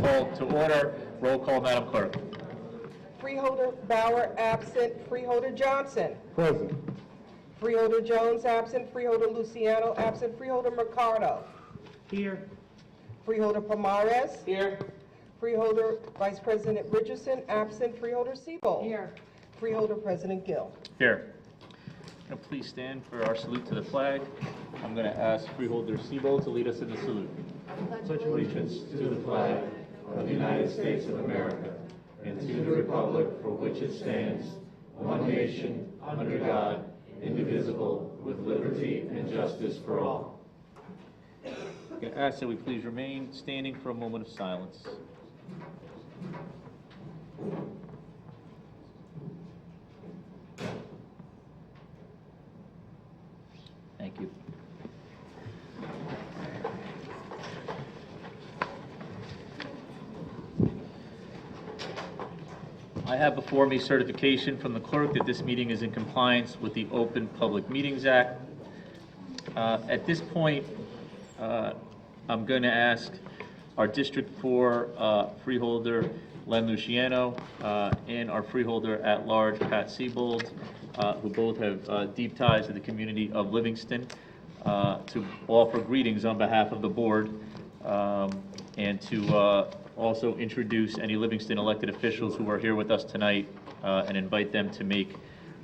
called to order. Roll call, Madam Clerk. Freeholder Bauer absent. Freeholder Johnson. Present. Freeholder Jones absent. Freeholder Luciano absent. Freeholder Mercado. Here. Freeholder Pomares. Here. Freeholder Vice President Richardson absent. Freeholder Siebold. Here. Freeholder President Gill. Here. Now please stand for our salute to the flag. I'm going to ask Freeholder Siebold to lead us in the salute. Pledge allegiance to the flag of the United States of America and to the republic for which it stands, one nation, under God, indivisible, with liberty and justice for all. I'm going to ask that we please remain standing for a moment of silence. Thank you. I have before me certification from the clerk that this meeting is in compliance with the Open Public Meetings Act. At this point, I'm going to ask our District 4 freeholder, Len Luciano, and our freeholder at large, Pat Siebold, who both have deep ties to the community of Livingston, to offer greetings on behalf of the board, and to also introduce any Livingston elected officials who are here with us tonight, and invite them to make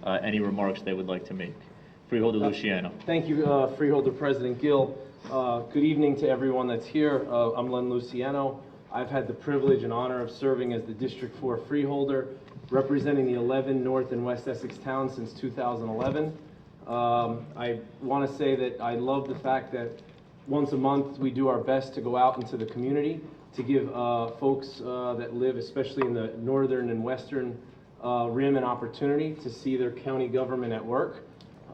any remarks they would like to make. Freeholder Luciano. Thank you, Freeholder President Gill. Good evening to everyone that's here. I'm Len Luciano. I've had the privilege and honor of serving as the District 4 freeholder, representing the 11 North and West Essex towns since 2011. I want to say that I love the fact that once a month we do our best to go out into the community to give folks that live, especially in the northern and western rim, an opportunity to see their county government at work.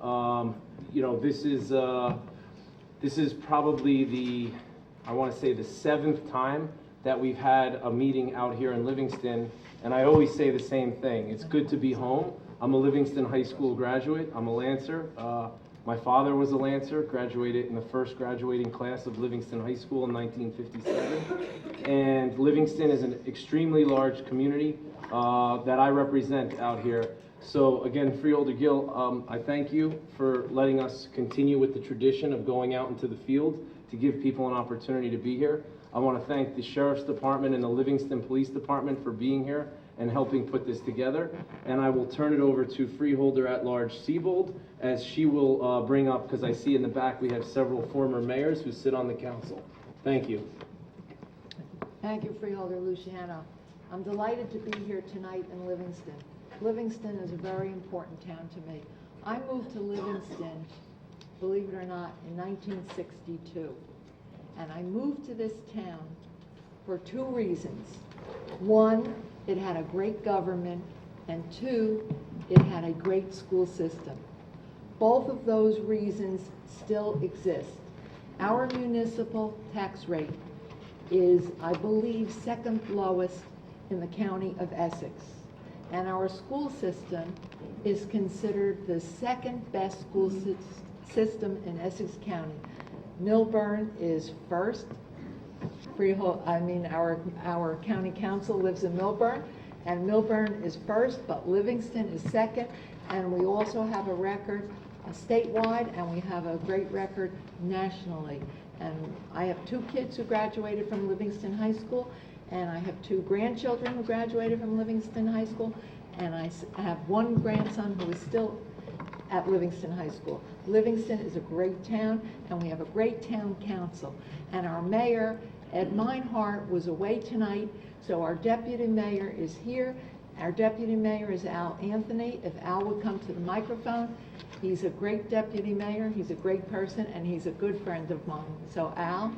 You know, this is probably I want to say the 7th time that we've had a meeting out here in Livingston, and I always say the same thing. It's good to be home. I'm a Livingston High School graduate. I'm a Lancer. My father was a Lancer, graduated in the first graduating class of Livingston High School in 1957. And Livingston is an extremely large community that I represent out here. So again, Freeholder Gill, I thank you for letting us continue with the tradition of going out into the field to give people an opportunity to be here. I want to thank the Sheriff's Department and the Livingston Police Department for being here and helping put this together. And I will turn it over to Freeholder at Large Siebold, as she will bring up, because I see in the back we have several former mayors who sit on the council. Thank you. Thank you, Freeholder Luciano. I'm delighted to be here tonight in Livingston. Livingston is a very important town to me. I moved to Livingston, believe it or not, in 1962. And I moved to this town for 2 reasons. 1, it had a great government, and 2, it had a great school system. Both of those reasons still exist. Our municipal tax rate is, I believe, 2nd lowest in the county of Essex. And our school system is considered the 2nd best school system in Essex County. Milburn is first. Our county council lives in Milburn, and Milburn is first, but Livingston is 2nd. And we also have a record statewide, and we have a great record nationally. And I have 2 kids who graduated from Livingston High School, and I have 2 grandchildren who graduated from Livingston High School, and I have 1 grandson who is still at Livingston High School. Livingston is a great town, and we have a great town council. And our mayor, Ed Meinhardt, was away tonight, so our deputy mayor is here. Our deputy mayor is Al Anthony. If Al would come to the microphone. He's a great deputy mayor, he's a great person, and he's a good friend of mine. So Al,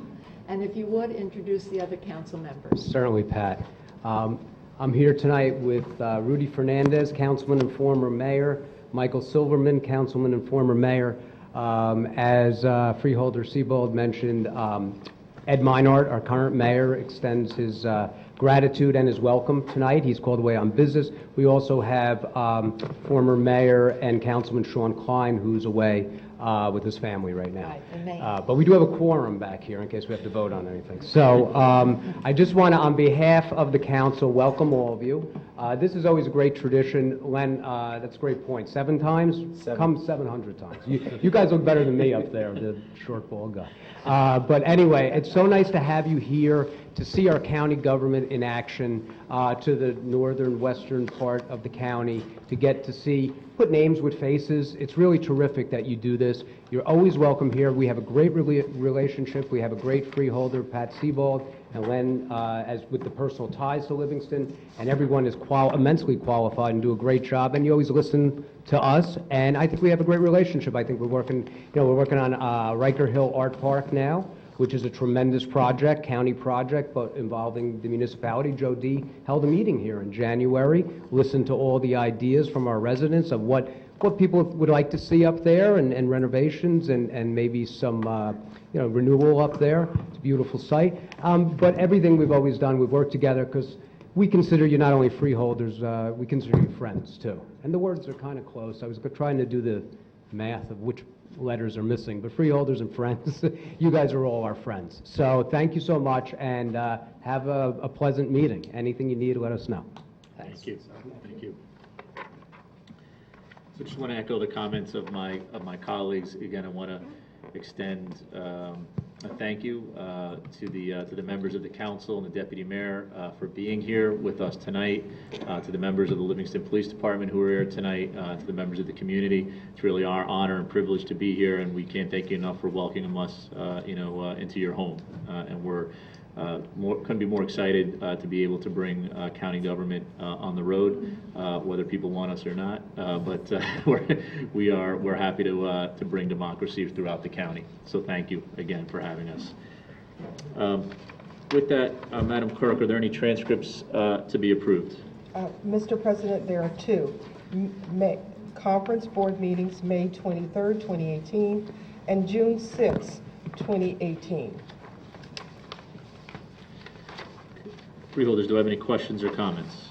and if you would, introduce the other council members. Certainly, Pat. I'm here tonight with Rudy Fernandez, councilman and former mayor, Michael Silverman, councilman and former mayor. As Freeholder Siebold mentioned, Ed Meinhardt, our current mayor, extends his gratitude and his welcome tonight. He's called away on business. We also have former mayor and Councilman Sean Klein, who's away with his family right now. Right, in Maine. But we do have a quorum back here in case we have to vote on anything. So I just want to, on behalf of the council, welcome all of you. This is always a great tradition. Len, that's a great point. 7 times? Come 700 times. You guys look better than me up there, the short ball guy. But anyway, it's so nice to have you here to see our county government in action, to the northern western part of the county, to get to see, put names with faces. It's really terrific that you do this. You're always welcome here. We have a great relationship. We have a great freeholder, Pat Sebald, and Len, as with the personal ties to Livingston, and everyone is immensely qualified and do a great job, and you always listen to us, and I think we have a great relationship. I think we're working on Riker Hill Art Park now, which is a tremendous project, county project, but involving the municipality. Joe D. held a meeting here in January, listened to all the ideas from our residents of what people would like to see up there, and renovations, and maybe some renewal up there. It's a beautiful site. But everything we've always done, we've worked together because we consider you not only freeholders, we consider you friends too. And the words are kind of close. I was trying to do the math of which letters are missing, but freeholders and friends, you guys are all our friends. So thank you so much, and have a pleasant meeting. Anything you need, let us know. Thank you. Thank you. So just want to echo the comments of my colleagues. Again, I want to extend a thank you to the members of the council and the deputy mayor for being here with us tonight, to the members of the Livingston Police Department who are here tonight, to the members of the community. It's really our honor and privilege to be here, and we can't thank you enough for welcoming us into your home. And we're couldn't be more excited to be able to bring county government on the road, whether people want us or not. But we're happy to bring democracy throughout the county. So thank you again for having us. With that, Madam Clerk, are there any transcripts to be approved? Mr. President, there are 2. Conference board meetings, May 23rd, 2018, and June 6th, 2018. Freeholders, do I have any questions or comments?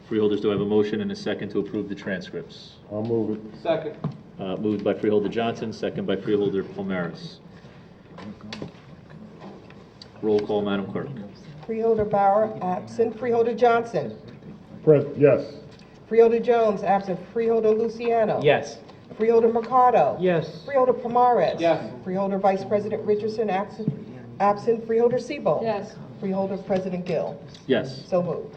Freeholders, do I have a motion and a second to approve the transcripts? I'll move it. Second. Moved by Freeholder Johnson, second by Freeholder Palmaris. Roll call, Madam Clerk. Freeholder Bauer, absent. Freeholder Johnson. Yes. Freeholder Jones, absent. Freeholder Luciano. Yes. Freeholder Mercado. Yes. Freeholder Palmaris. Yes. Freeholder Vice President Richardson, absent. Freeholder Sebald. Yes. Freeholder President Gill. Yes. So moved.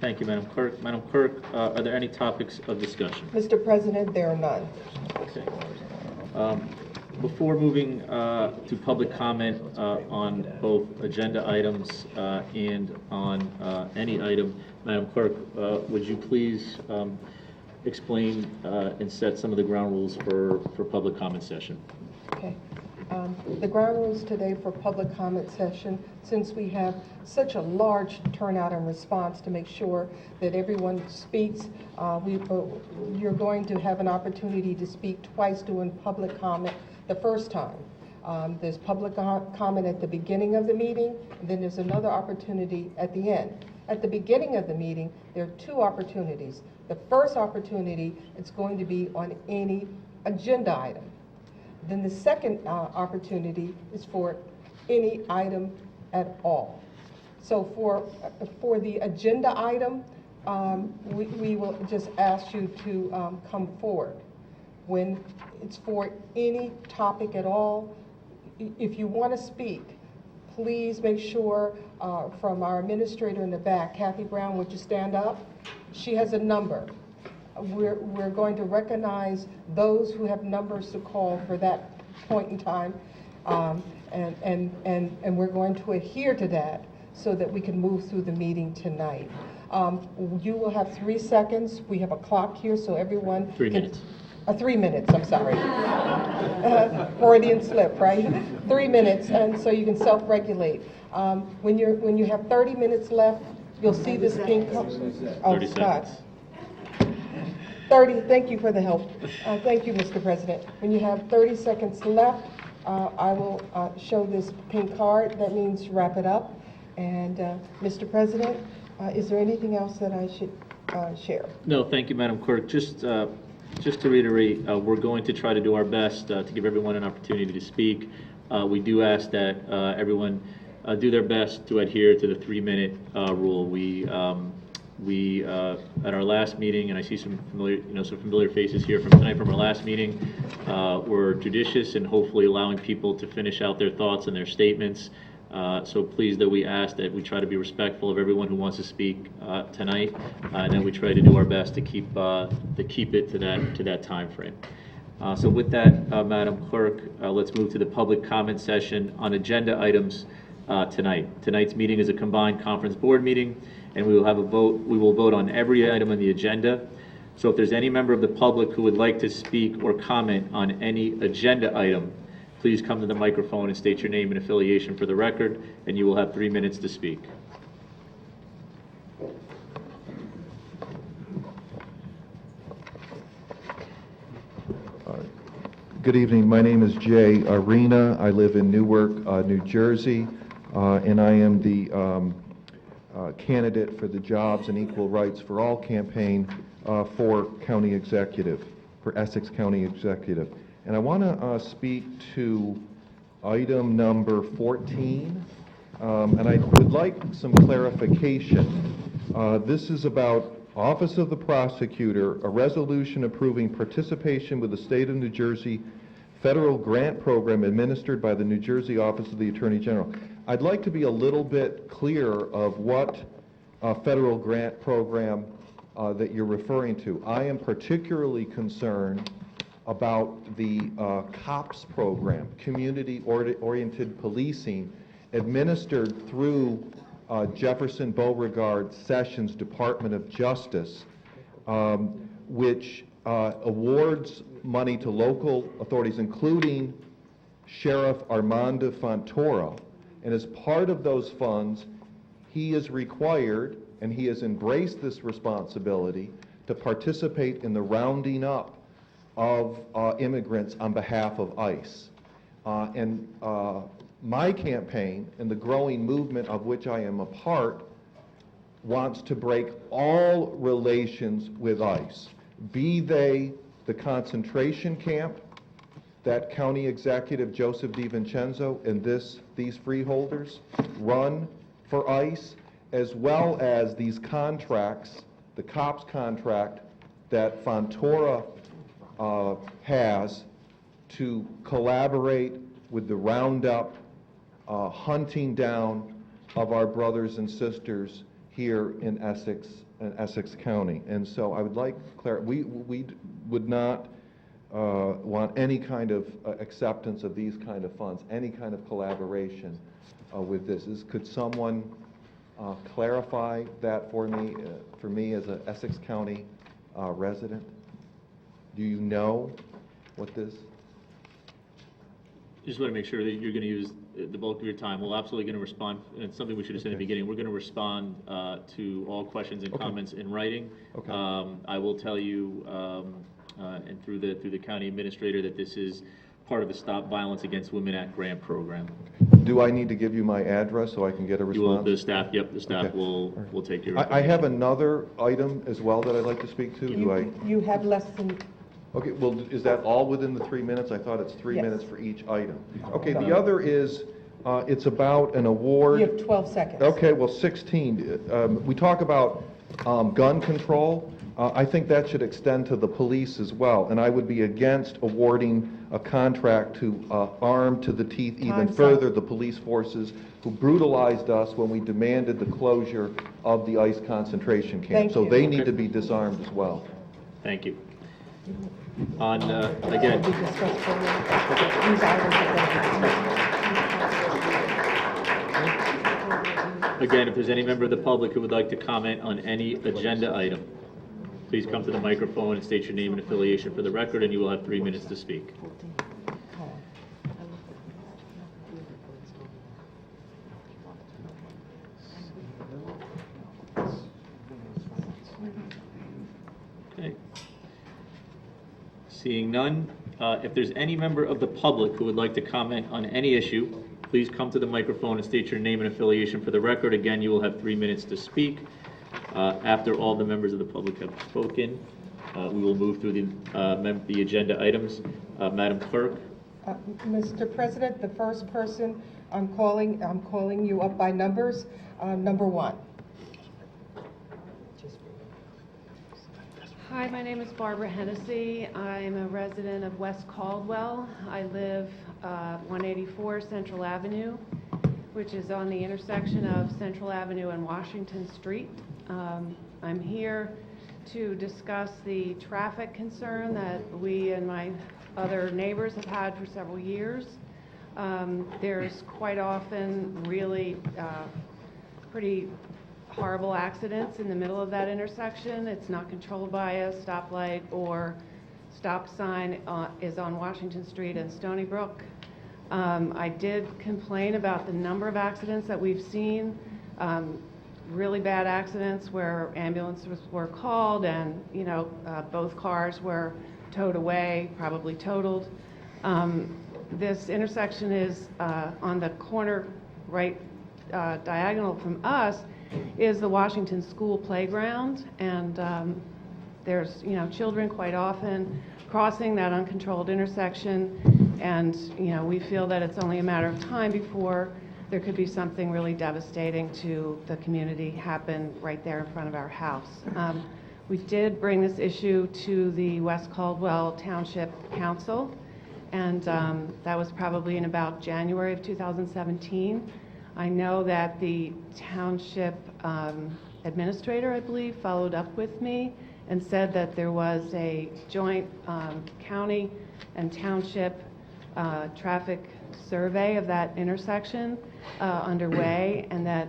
Thank you, Madam Clerk. Madam Clerk, are there any topics of discussion? Mr. President, there are none. Okay. Before moving to public comment on both agenda items and on any item, Madam Clerk, would you please explain and set some of the ground rules for public comment session? Okay. The ground rules today for public comment session, since we have such a large turnout and response to make sure that everyone speaks, you're going to have an opportunity to speak twice during public comment the first time. There's public comment at the beginning of the meeting, and then there's another opportunity at the end. At the beginning of the meeting, there are 2 opportunities. The first opportunity is going to be on any agenda item. Then the second opportunity is for any item at all. So for the agenda item, we will just ask you to come forward. When it's for any topic at all, if you want to speak, please make sure from our administrator in the back, Kathy Brown, would you stand up? She has a number. We're going to recognize those who have numbers to call for that point in time, and we're going to adhere to that so that we can move through the meeting tonight. You will have 3 seconds. We have a clock here, so everyone 3 minutes. 3 minutes, I'm sorry. Freudian slip, right? 3 minutes, and so you can self-regulate. When you have 30 minutes left, you'll see this pink. 30 seconds. Thank you for the help. Thank you, Mr. President. When you have 30 seconds left, I will show this pink card. That means wrap it up. And, Mr. President, is there anything else that I should share? No, thank you, Madam Clerk. Just to reiterate, we're going to try to do our best to give everyone an opportunity to speak. We do ask that everyone do their best to adhere to the 3-minute rule. We at our last meeting, and I see some familiar faces here from tonight from our last meeting, were judicious in hopefully allowing people to finish out their thoughts and their statements. So please, that we ask that we try to be respectful of everyone who wants to speak tonight, and then we try to do our best to keep it to that time frame. So with that, Madam Clerk, let's move to the public comment session on agenda items tonight. Tonight's meeting is a combined conference board meeting, and we will have a vote. We will vote on every item on the agenda. So if there's any member of the public who would like to speak or comment on any agenda item, please come to the microphone and state your name and affiliation for the record, and you will have 3 minutes to speak. Good evening. My name is Jay Arena. I live in Newark, New Jersey, and I am the candidate for the Jobs and Equal Rights for All campaign for County Executive, for Essex County Executive. And I want to speak to item number 14, and I would like some clarification. This is about Office of the Prosecutor, a resolution approving participation with the State of New Jersey federal grant program administered by the New Jersey Office of the Attorney General. I'd like to be a little bit clear of what federal grant program that you're referring to. I am particularly concerned about the COPS program, Community-Oriented Policing, administered through Jefferson Beauregard Sessions Department of Justice, which awards money to local authorities, including Sheriff Armando Fontoura. And as part of those funds, he is required, and he has embraced this responsibility, to participate in the rounding up of immigrants on behalf of ICE. My campaign, and the growing movement of which I am a part, wants to break all relations with ICE, be they the concentration camp that County Executive Joseph DiVincenzo and these freeholders run for ICE, as well as these contracts, the COPS contract that Fontoura has to collaborate with the roundup, hunting down of our brothers and sisters here in Essex County. And so I would like we would not want any kind of acceptance of these kind of funds, any kind of collaboration with this. Could someone clarify that for me as an Essex County resident? Do you know what this? Just want to make sure that you're going to use the bulk of your time. We're absolutely going to respond, and it's something we should have said at the beginning. We're going to respond to all questions and comments in writing. Okay. I will tell you, and through the county administrator, that this is part of the Stop Violence Against Women Act grant program. Do I need to give you my address so I can get a response? The staff Okay. will take your I have another item as well that I'd like to speak to. You have less than, Okay, well, is that all within the 3 minutes? I thought it's 3 Yes. minutes for each item. Okay, the other is, it's about an award. you have 12 seconds. Okay, well, 16. We talk about gun control. I think that should extend to the police as well, and I would be against awarding a contract to arm to the teeth even Time's further up. the police forces who brutalized us when we demanded the closure of the ICE concentration camp. Thank So you. they need to be disarmed as well. Thank you. On, That again, will be discussed further. These items are Again, if there's any member of the public who would like to comment on any agenda item, please come to the microphone and state your name and affiliation for the record, and you will have 3 minutes to speak. Okay. Seeing none, if there's any member of the public who would like to comment on any issue, please come to the microphone and state your name and affiliation for the record. Again, you will have 3 minutes to speak. After all the members of the public have spoken, we will move through the agenda items. Madam Clerk? Mr. President, the first person I'm calling you up by numbers. Number 1. Hi, my name is Barbara Hennessy. I'm a resident of West Caldwell. I live 184 Central Avenue, which is on the intersection of Central Avenue and Washington Street. I'm here to discuss the traffic concern that we and my other neighbors have had for several years. There's quite often really pretty horrible accidents in the middle of that intersection. It's not controlled by a stoplight or stop sign is on Washington Street and Stony Brook. I did complain about the number of accidents that we've seen, really bad accidents where ambulances were called and, both cars were towed away, probably totaled. This intersection is on the corner right diagonal from us is the Washington School playground, and there's children quite often crossing that uncontrolled intersection, and we feel that it's only a matter of time before there could be something really devastating to the community happen right there in front of our house. We did bring this issue to the West Caldwell Township Council, and that was probably in about January of 2017. I know that the township administrator, I believe, followed up with me and said that there was a joint county and township traffic survey of that intersection underway, and that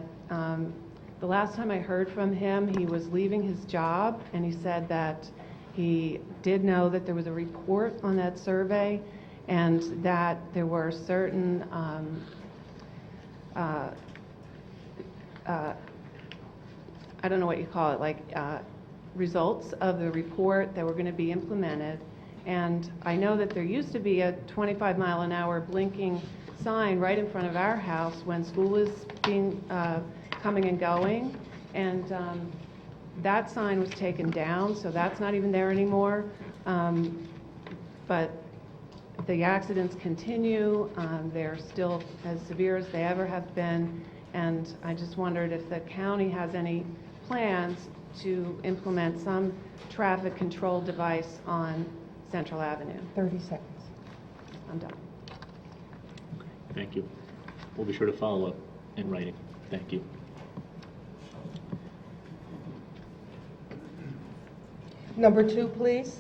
the last time I heard from him, he was leaving his job, and he said that he did know that there was a report on that survey and that there were certain I don't know what you call it, like results of the report that were going to be implemented. And I know that there used to be a 25-mile-an-hour blinking sign right in front of our house when school is coming and going, and that sign was taken down, so that's not even there anymore. But the accidents continue. They're still as severe as they ever have been, and I just wondered if the county has any plans to implement some traffic control device on Central Avenue. 30 seconds. I'm done. Thank you. We'll be sure to follow up in writing. Thank you. Number 2, please.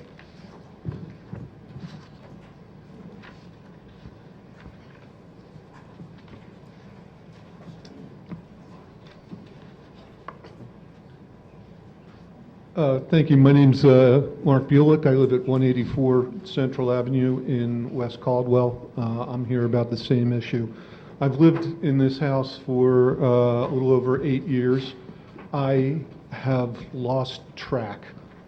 Thank you. My name's Mark Bulick. I live at 184 Central Avenue in West Caldwell. I'm here about the same issue. I've lived in this house for a little over 8 years. I have lost track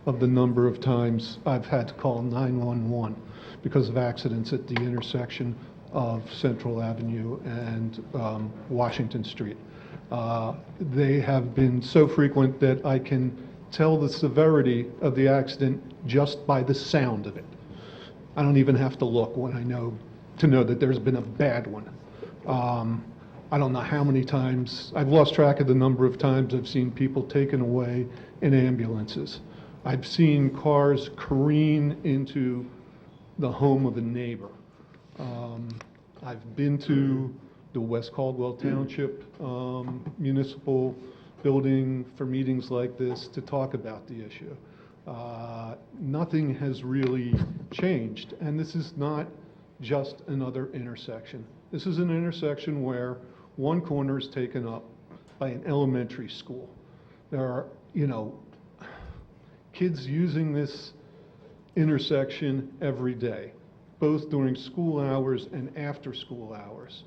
of the number of times I've had to call 911 because of accidents at the intersection of Central Avenue and Washington Street. They have been so frequent that I can tell the severity of the accident just by the sound of it. I don't even have to look when I know that there's been a bad one. I don't know how many times, I've lost track of the number of times I've seen people taken away in ambulances. I've seen cars careen into the home of a neighbor. I've been to the West Caldwell Township Municipal Building for meetings like this to talk about the issue. Nothing has really changed, and this is not just another intersection. This is an intersection where one corner is taken up by an elementary school. There are, kids using this intersection every day, both during school hours and after school hours.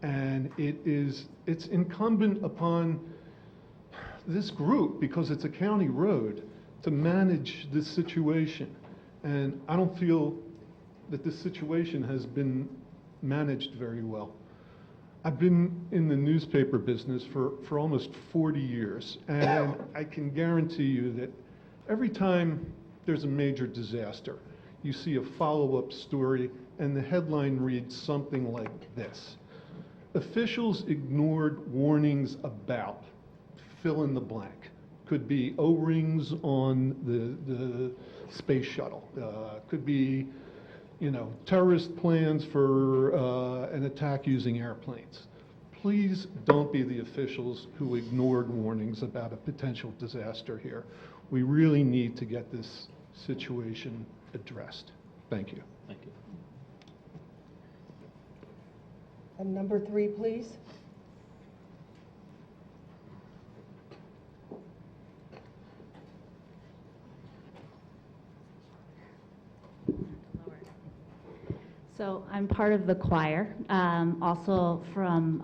And it's incumbent upon this group, because it's a county road, to manage this situation. And I don't feel that this situation has been managed very well. I've been in the newspaper business for almost 40 years, and I can guarantee you that every time there's a major disaster, you see a follow-up story, and the headline reads something like this: officials ignored warnings about, fill in the blank. Could be O-rings on the space shuttle. Could be, terrorist plans for an attack using airplanes. Please don't be the officials who ignored warnings about a potential disaster here. We really need to get this situation addressed. Thank you. Thank you. And number 3, please. So I'm part of the choir, also from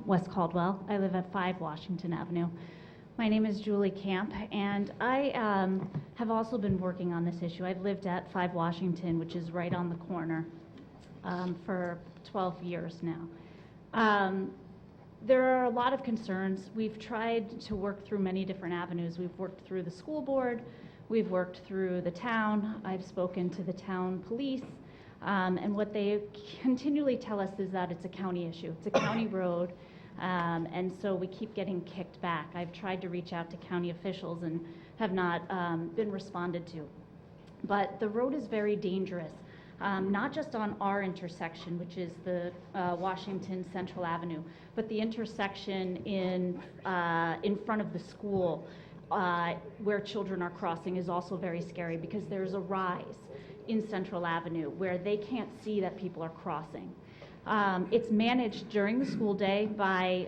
West Caldwell. I live at 5 Washington Avenue. My name is Julie Camp, and I have also been working on this issue. I've lived at 5 Washington, which is right on the corner, for 12 years now. There are a lot of concerns. We've tried to work through many different avenues. We've worked through the school board. We've worked through the town. I've spoken to the town police. And what they continually tell us is that it's a county issue. It's a county road, and so we keep getting kicked back. I've tried to reach out to county officials and have not been responded to. But the road is very dangerous, not just on our intersection, which is the Washington Central Avenue, but the intersection in front of the school where children are crossing is also very scary because there's a rise in Central Avenue where they can't see that people are crossing. It's managed during the school day by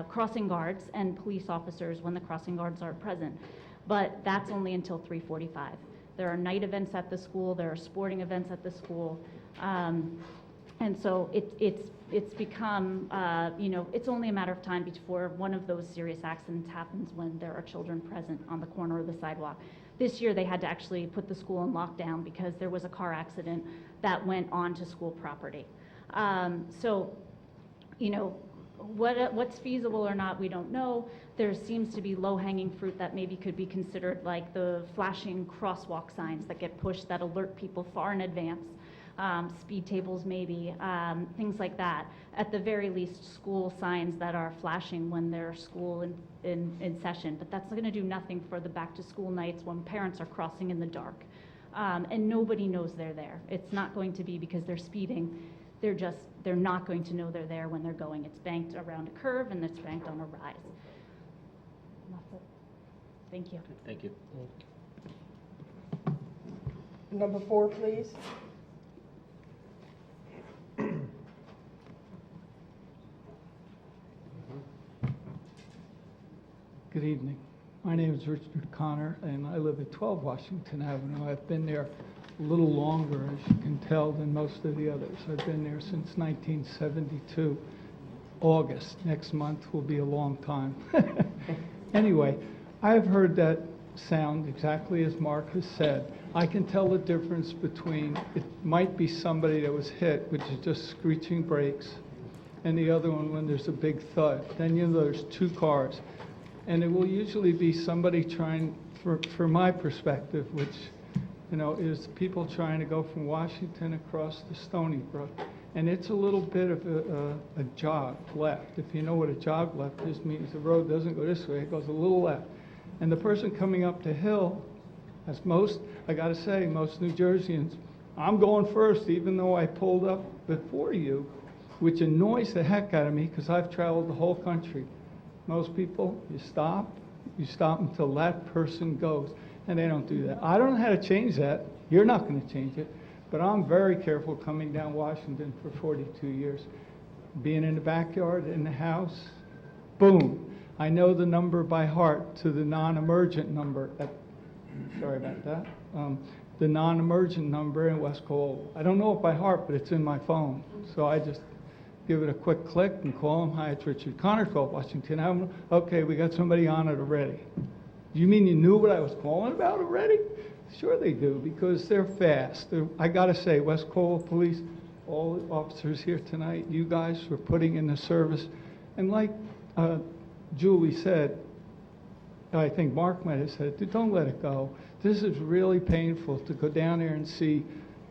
crossing guards and police officers when the crossing guards aren't present, but that's only until 3:45. There are night events at the school, there are sporting events at the school, and so it's become, it's only a matter of time before one of those serious accidents happens when there are children present on the corner of the sidewalk. This year, they had to actually put the school in lockdown because there was a car accident that went onto school property. What's feasible or not, we don't know. There seems to be low-hanging fruit that maybe could be considered, like the flashing crosswalk signs that get pushed that alert people far in advance. Speed tables maybe, things like that. At the very least, school signs that are flashing when there's school in session. But that's going to do nothing for the back-to-school nights when parents are crossing in the dark. And nobody knows they're there. It's not going to be because they're speeding. They're not going to know they're there when they're going. It's banked around a curve and it's banked on a rise. That's it. Thank you. Thank you. Number 4, please. Good evening. My name is Richard Connor, and I live at 12 Washington Avenue. I've been there a little longer, as you can tell, than most of the others. I've been there since 1972. August next month will be a long time. Anyway, I've heard that sound exactly as Mark has said. I can tell the difference between, it might be somebody that was hit, which is just screeching brakes, and the other one when there's a big thud. Then there's 2 cars. And it will usually be somebody trying, for my perspective, which, is people trying to go from Washington across to Stony Brook. And it's a little bit of a jog left. If you know what a jog left is, means the road doesn't go this way, it goes a little left. And the person coming up the hill, as I gotta say, most New Jerseyans, I'm going first, even though I pulled up before you, which annoys the heck out of me because I've traveled the whole country. Most people, you stop until that person goes, and they don't do that. I don't know how to change that. You're not going to change it, but I'm very careful coming down Washington for 42 years. Being in the backyard, in the house, boom. I know the number by heart to the non-emergent number. Sorry about that. The non-emergent number in West Caldwell. I don't know it by heart, but it's in my phone, so I just give it a quick click and call him. Hi, it's Richard Connor, 12 Washington Avenue. Okay, we got somebody on it already. You mean you knew what I was calling about already? Sure they do, because they're fast. I gotta say, West Caldwell Police, all the officers here tonight, you guys for putting in the service. And like Julie said, I think Mark might have said, don't let it go. This is really painful to go down there and see.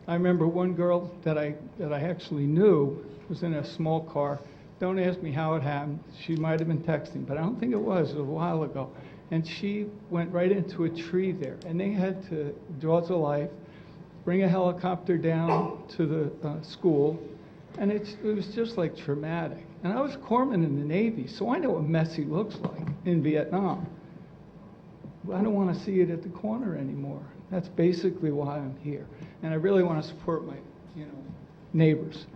I remember one girl that I actually knew was in a small car. Don't ask me how it happened. She might have been texting, but I don't think it was. It was a while ago. And she went right into a tree there, and they had to draw to life, bring a helicopter down to the school, and it was just like traumatic. And I was corpsman in the Navy, so I know what messy looks like in Vietnam. I don't want to see it at the corner anymore. That's basically why I'm here. And I really want to support my, neighbors,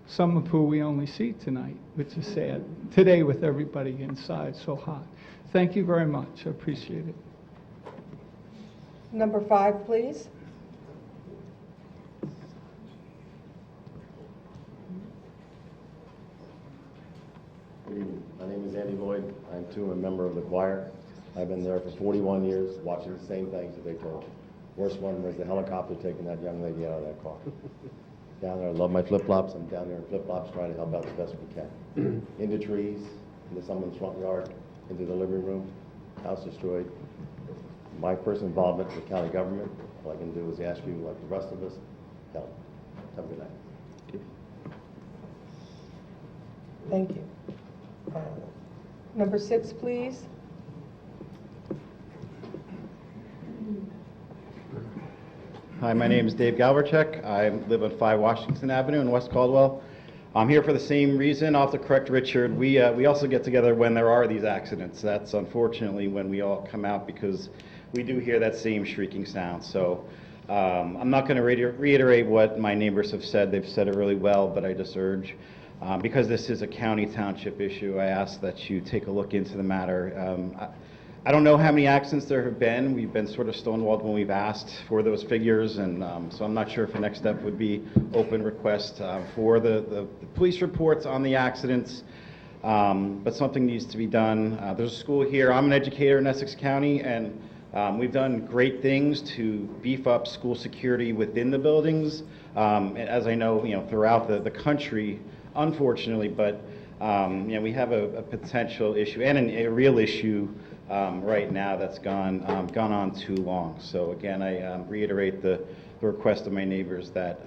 some of who we only see tonight, which is sad. Today with everybody inside so hot. Thank you very much. I appreciate it. Number 5, please. Good evening. My name is Andy Lloyd. I'm too a member of the choir. I've been there for 41 years watching the same things that they told. Worst one was the helicopter taking that young lady out of that car. Down there, I love my flip-flops. I'm down there in flip-flops trying to help out the best we can. Into trees, into someone's front yard, into the living room, house destroyed. My personal involvement with county government, all I can do is ask you, like the rest of us, help. Have a good night. Thank you. Number 6, please. Hi, my name is Dave Galverchek. I live on 5 Washington Avenue in West Caldwell. I'm here for the same reason. I'll have to correct Richard. We also get together when there are these accidents. That's unfortunately when we all come out, because we do hear that same shrieking sound. So I'm not going to reiterate what my neighbors have said. They've said it really well, but I just urge, because this is a county township issue, I ask that you take a look into the matter. I don't know how many accidents there have been. We've been sort of stonewalled when we've asked for those figures, and so I'm not sure if the next step would be open request for the police reports on the accidents, but something needs to be done. There's a school here. I'm an educator in Essex County, and we've done great things to beef up school security within the buildings, as I know, throughout the country, unfortunately, but we have a potential issue and a real issue right now that's gone on too long. So again, I reiterate the request of my neighbors that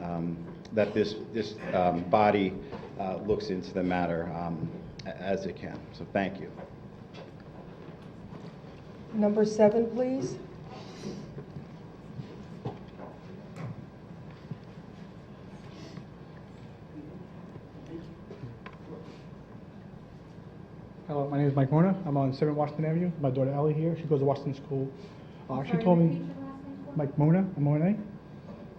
that this body looks into the matter as it can. So thank you. Number 7, please. Hello, my name is Mike Mona. I'm on 7 Washington Avenue. My daughter Ellie here. She goes to Washington School. She told me, Mike Mona, M-O-N-A.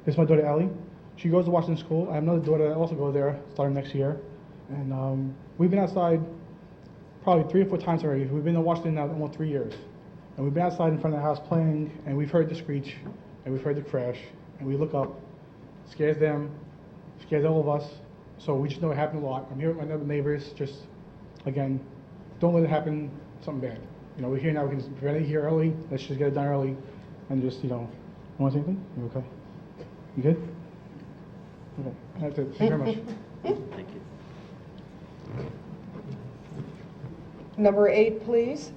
This is my daughter Ellie. She goes to Washington School. I have another daughter that also goes there starting next year. And we've been outside probably 3 or 4 times already. We've been in Washington now almost 3 years. And we've been outside in front of the house playing, and we've heard the screech, and we've heard the crash, and we look up. Scares them, scares all of us. So we just know it happened a lot. I'm here with my other neighbors, just, again, don't let it happen, something bad. We're here now, we can prevent it here early. Let's just get it done early and just, you want to say anything? You okay? You good? Okay, that's it. Thank you very much. Thank you. Number 8, please.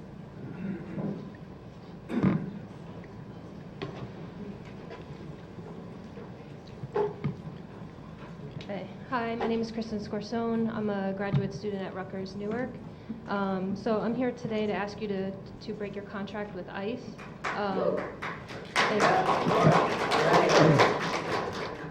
Hi, my name is Kristen Scorsone. I'm a graduate student at Rutgers Newark. So I'm here today to ask you to break your contract with ICE.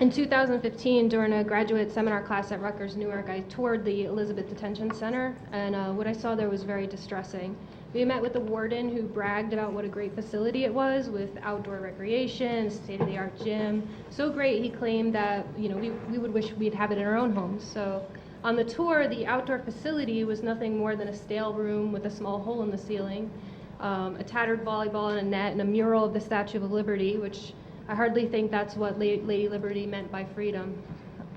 In 2015, during a graduate seminar class at Rutgers Newark, I toured the Elizabeth Detention Center, and what I saw there was very distressing. We met with the warden, who bragged about what a great facility it was with outdoor recreation, state-of-the-art gym. So great, he claimed that we would wish we'd have it in our own homes. So on the tour, the outdoor facility was nothing more than a stale room with a small hole in the ceiling, a tattered volleyball and a net, and a mural of the Statue of Liberty, which I hardly think that's what Lady Liberty meant by freedom.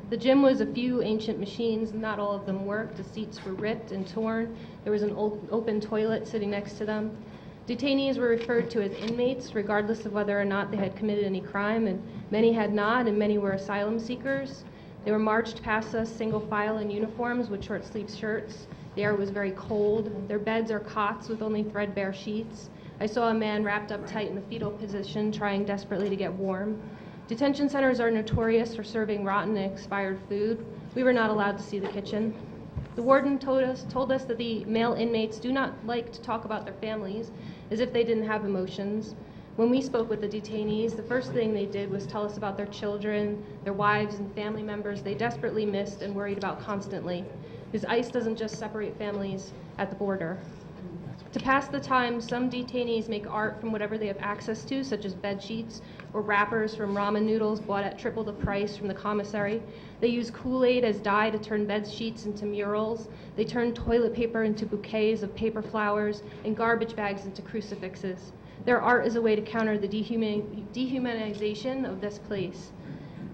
The gym was a few ancient machines, not all of them worked. The seats were ripped and torn. There was an open toilet sitting next to them. Detainees were referred to as inmates, regardless of whether or not they had committed any crime, and many had not, and many were asylum seekers. They were marched past us single file in uniforms with short sleeve shirts. The air was very cold. Their beds are cots with only threadbare sheets. I saw a man wrapped up tight in the fetal position, trying desperately to get warm. Detention centers are notorious for serving rotten and expired food. We were not allowed to see the kitchen. The warden told us that the male inmates do not like to talk about their families, as if they didn't have emotions. When we spoke with the detainees, the first thing they did was tell us about their children, their wives and family members they desperately missed and worried about constantly, because ICE doesn't just separate families at the border. To pass the time, some detainees make art from whatever they have access to, such as bed sheets or wrappers from ramen noodles bought at triple the price from the commissary. They use Kool-Aid as dye to turn bed sheets into murals. They turn toilet paper into bouquets of paper flowers and garbage bags into crucifixes. Their art is a way to counter the dehumanization of this place.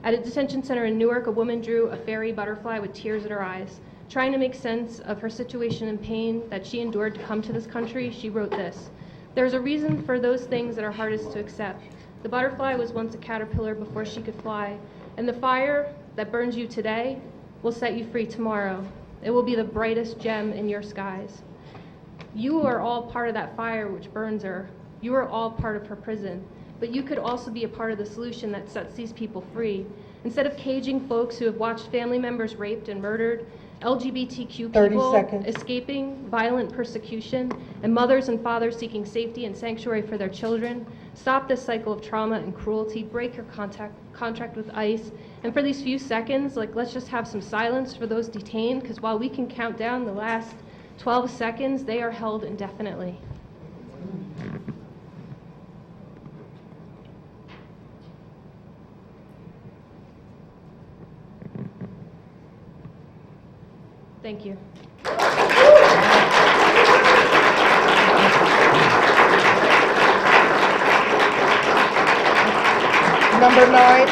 At a detention center in Newark, a woman drew a fairy butterfly with tears in her eyes. Trying to make sense of her situation and pain that she endured to come to this country, she wrote this: "There's a reason for those things that are hardest to accept. The butterfly was once a caterpillar before she could fly, and the fire that burns you today will set you free tomorrow. It will be the brightest gem in your skies." You are all part of that fire which burns her. You are all part of her prison. But you could also be a part of the solution that sets these people free. Instead of caging folks who have watched family members raped and murdered, LGBTQ 30 people seconds. escaping violent persecution, and mothers and fathers seeking safety and sanctuary for their children, stop this cycle of trauma and cruelty, break your contract with ICE, and for these few seconds, let's just have some silence for those detained, because while we can count down the last 12 seconds, they are held indefinitely. Thank you. Number 9.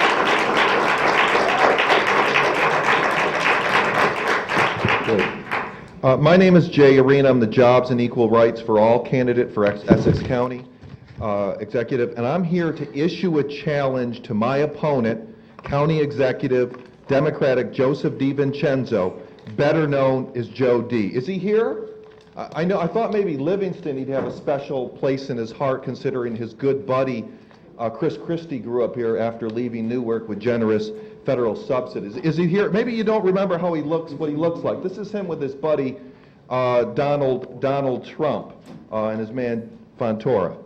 My name is Jay Arena. I'm the Jobs and Equal Rights for All candidate for Essex County Executive, and I'm here to issue a challenge to my opponent, County Executive Democratic Joseph DiVincenzo, better known as Joe D. Is he here? I thought maybe Livingston, he'd have a special place in his heart, considering his good buddy Chris Christie grew up here after leaving Newark with generous federal subsidies. Is he here? Maybe you don't remember how he looks, what he looks like. This is him with his buddy Donald Trump and his man Fontoura.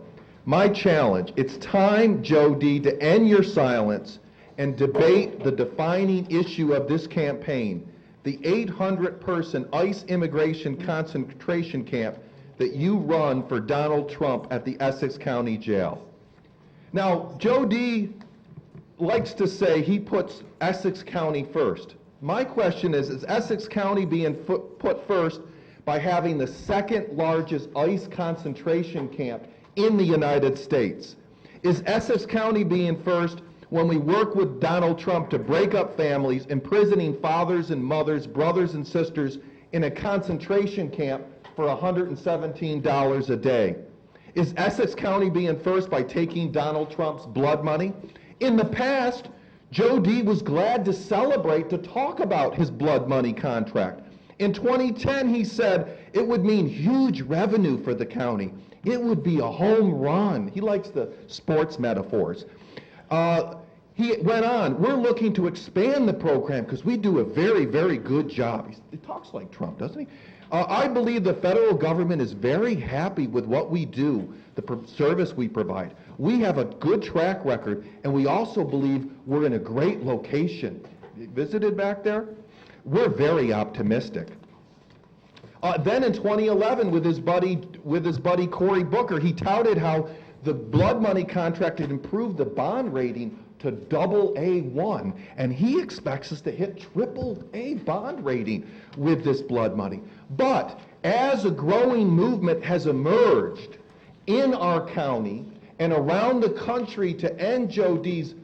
My challenge: it's time, Joe D., to end your silence and debate the defining issue of this campaign, the 800-person ICE immigration concentration camp that you run for Donald Trump at the Essex County Jail. Now, Joe D. likes to say he puts Essex County first. My question is Essex County being put first by having the second largest ICE concentration camp in the United States? Is Essex County being first when we work with Donald Trump to break up families, imprisoning fathers and mothers, brothers and sisters in a concentration camp for $117 a day? Is Essex County being first by taking Donald Trump's blood money? In the past, Joe D. was glad to celebrate, to talk about his blood money contract. In 2010, he said it would mean huge revenue for the county. It would be a home run. He likes the sports metaphors. He went on, we're looking to expand the program because we do a very, very good job. He talks like Trump, doesn't he? I believe the federal government is very happy with what we do, the service we provide. We have a good track record, and we also believe we're in a great location. You visited back there? We're very optimistic. Then in 2011, with his buddy Cory Booker, he touted how the blood money contract had improved the bond rating to AA1, and he expects us to hit AAA bond rating with this blood money. But as a growing movement has emerged in our county and around the country to end Joe D's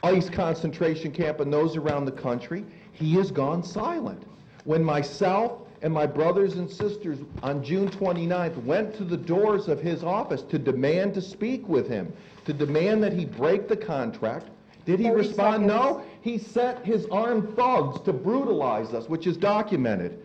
ICE concentration camp and those around the country, he has gone silent. When myself and my brothers and sisters on June 29th went to the doors of his office to demand to speak with him, to demand that he break the contract. Did he 30 respond? seconds. No. He sent his armed thugs to brutalize us, which is documented.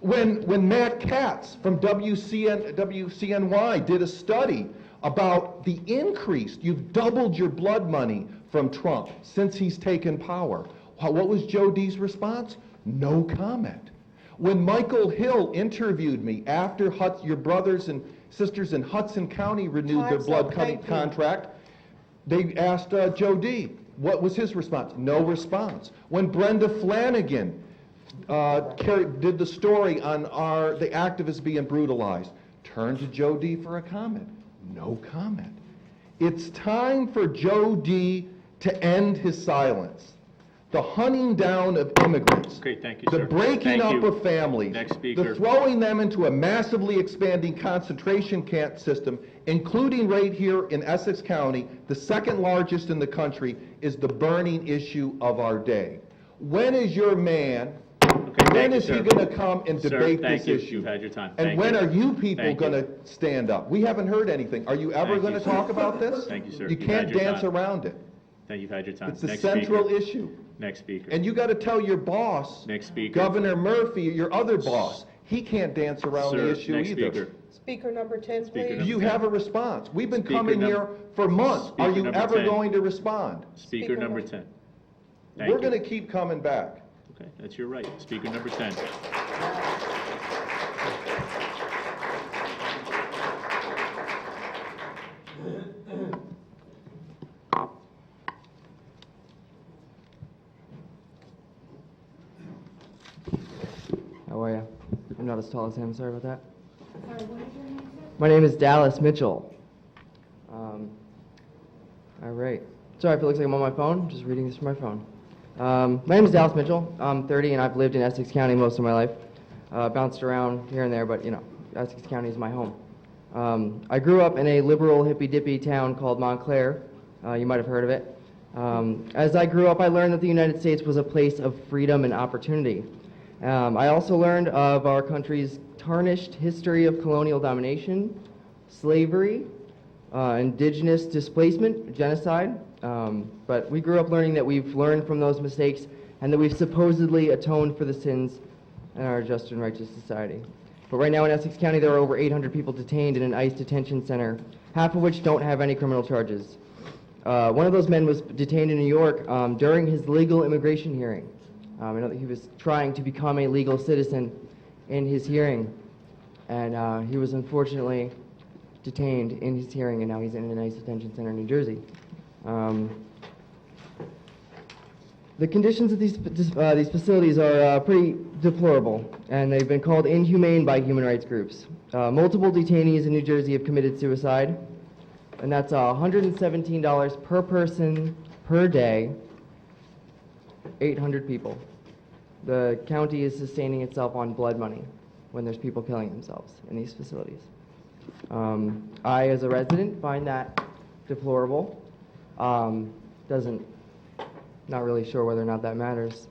When Matt Katz from WCNY did a study about the increase, you've doubled your blood money from Trump since he's taken power. What was Joe D's response? No comment. When Michael Hill interviewed me after your brothers and sisters in Hudson County renewed their Time's blood up. Thank you. contract, they asked Joe D. What was his response? No response. When Brenda Flanagan did the story on the activists being brutalized, turned to Joe D. for a comment. No comment. It's time for Joe D. to end his silence. The hunting down of immigrants, Okay, thank you, the sir. breaking Thank up you. of families, Next speaker. the throwing them into a massively expanding concentration camp system, including right here in Essex County, the second largest in the country, is the burning issue of our day. When is your man, when is he going to come and debate this issue? Sir, thank you. You've had your time. And Thank when you. are you people Thank going you. to stand up? We haven't heard anything. Are you ever Thank going you, to sir. talk about this? Thank you, sir. You You've can't had your dance time. around it. Thank you. You've had your time. It's the Next central speaker. issue. Next speaker. And you got to tell your boss, Next speaker. Governor Murphy, your other boss, he can't dance around Sir, the issue next either. speaker. Speaker number 10, Speaker please. Do you have a response? We've been Speaker coming num- here for months. Are Speaker you number ever 10. going to respond? Speaker number 10. Thank We're you. going to keep coming back. Okay, that's your right. Speaker number 10. How are you? I'm not as tall as him, sorry about that. My name is Dallas Mitchell. All right. Sorry if it looks like I'm on my phone, I'm just reading this from my phone. My name is Dallas Mitchell. I'm 30 and I've lived in Essex County most of my life. Bounced around here and there, but you know, Essex County is my home. I grew up in a liberal hippy-dippy town called Montclair. You might have heard of it. As I grew up, I learned that the United States was a place of freedom and opportunity. I also learned of our country's tarnished history of colonial domination, slavery, indigenous displacement, genocide. But we grew up learning that we've learned from those mistakes and that we've supposedly atoned for the sins in our just and righteous society. But right now in Essex County, there are over 800 people detained in an ICE detention center, half of which don't have any criminal charges. One of those men was detained in New York during his legal immigration hearing. I know that he was trying to become a legal citizen in his hearing, and he was unfortunately detained in his hearing, and now he's in an ICE detention center in New Jersey. The conditions of these facilities are pretty deplorable, and they've been called inhumane by human rights groups. Multiple detainees in New Jersey have committed suicide, and that's $117 per person per day, 800 people. The county is sustaining itself on blood money when there's people killing themselves in these facilities. I, as a resident, find that deplorable. Not really sure whether or not that matters.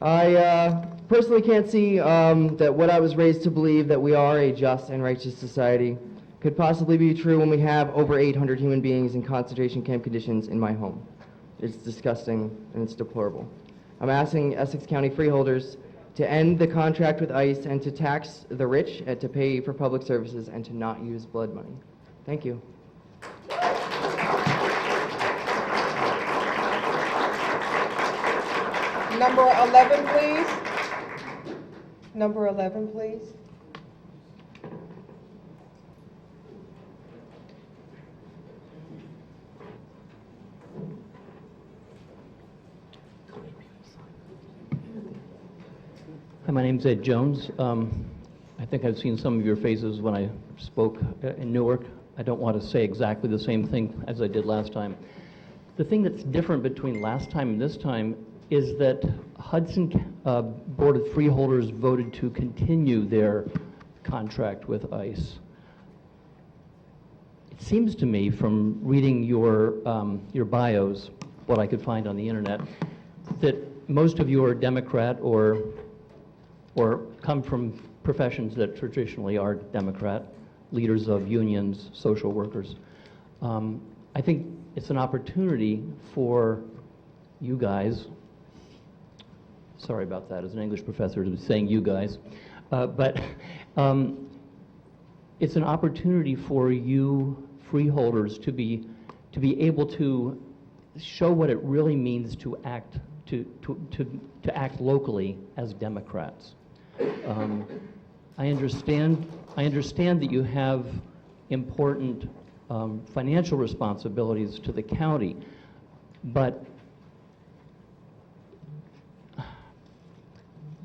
I personally can't see that what I was raised to believe, that we are a just and righteous society, could possibly be true when we have over 800 human beings in concentration camp conditions in my home. It's disgusting and it's deplorable. I'm asking Essex County freeholders to end the contract with ICE and to tax the rich and to pay for public services and to not use blood money. Thank you. Number 11, please. Number 11, please. Hi, my name's Ed Jones. I think I've seen some of your faces when I spoke in Newark. I don't want to say exactly the same thing as I did last time. The thing that's different between last time and this time is that Hudson Board of Freeholders voted to continue their contract with ICE. It seems to me from reading your bios, what I could find on the internet, that most of you are Democrat or come from professions that traditionally are Democrat, leaders of unions, social workers. I think it's an opportunity for you guys, sorry about that, as an English professor to be saying you guys, but it's an opportunity for you freeholders to be able to show what it really means to act act locally as Democrats. I understand that you have important financial responsibilities to the county, but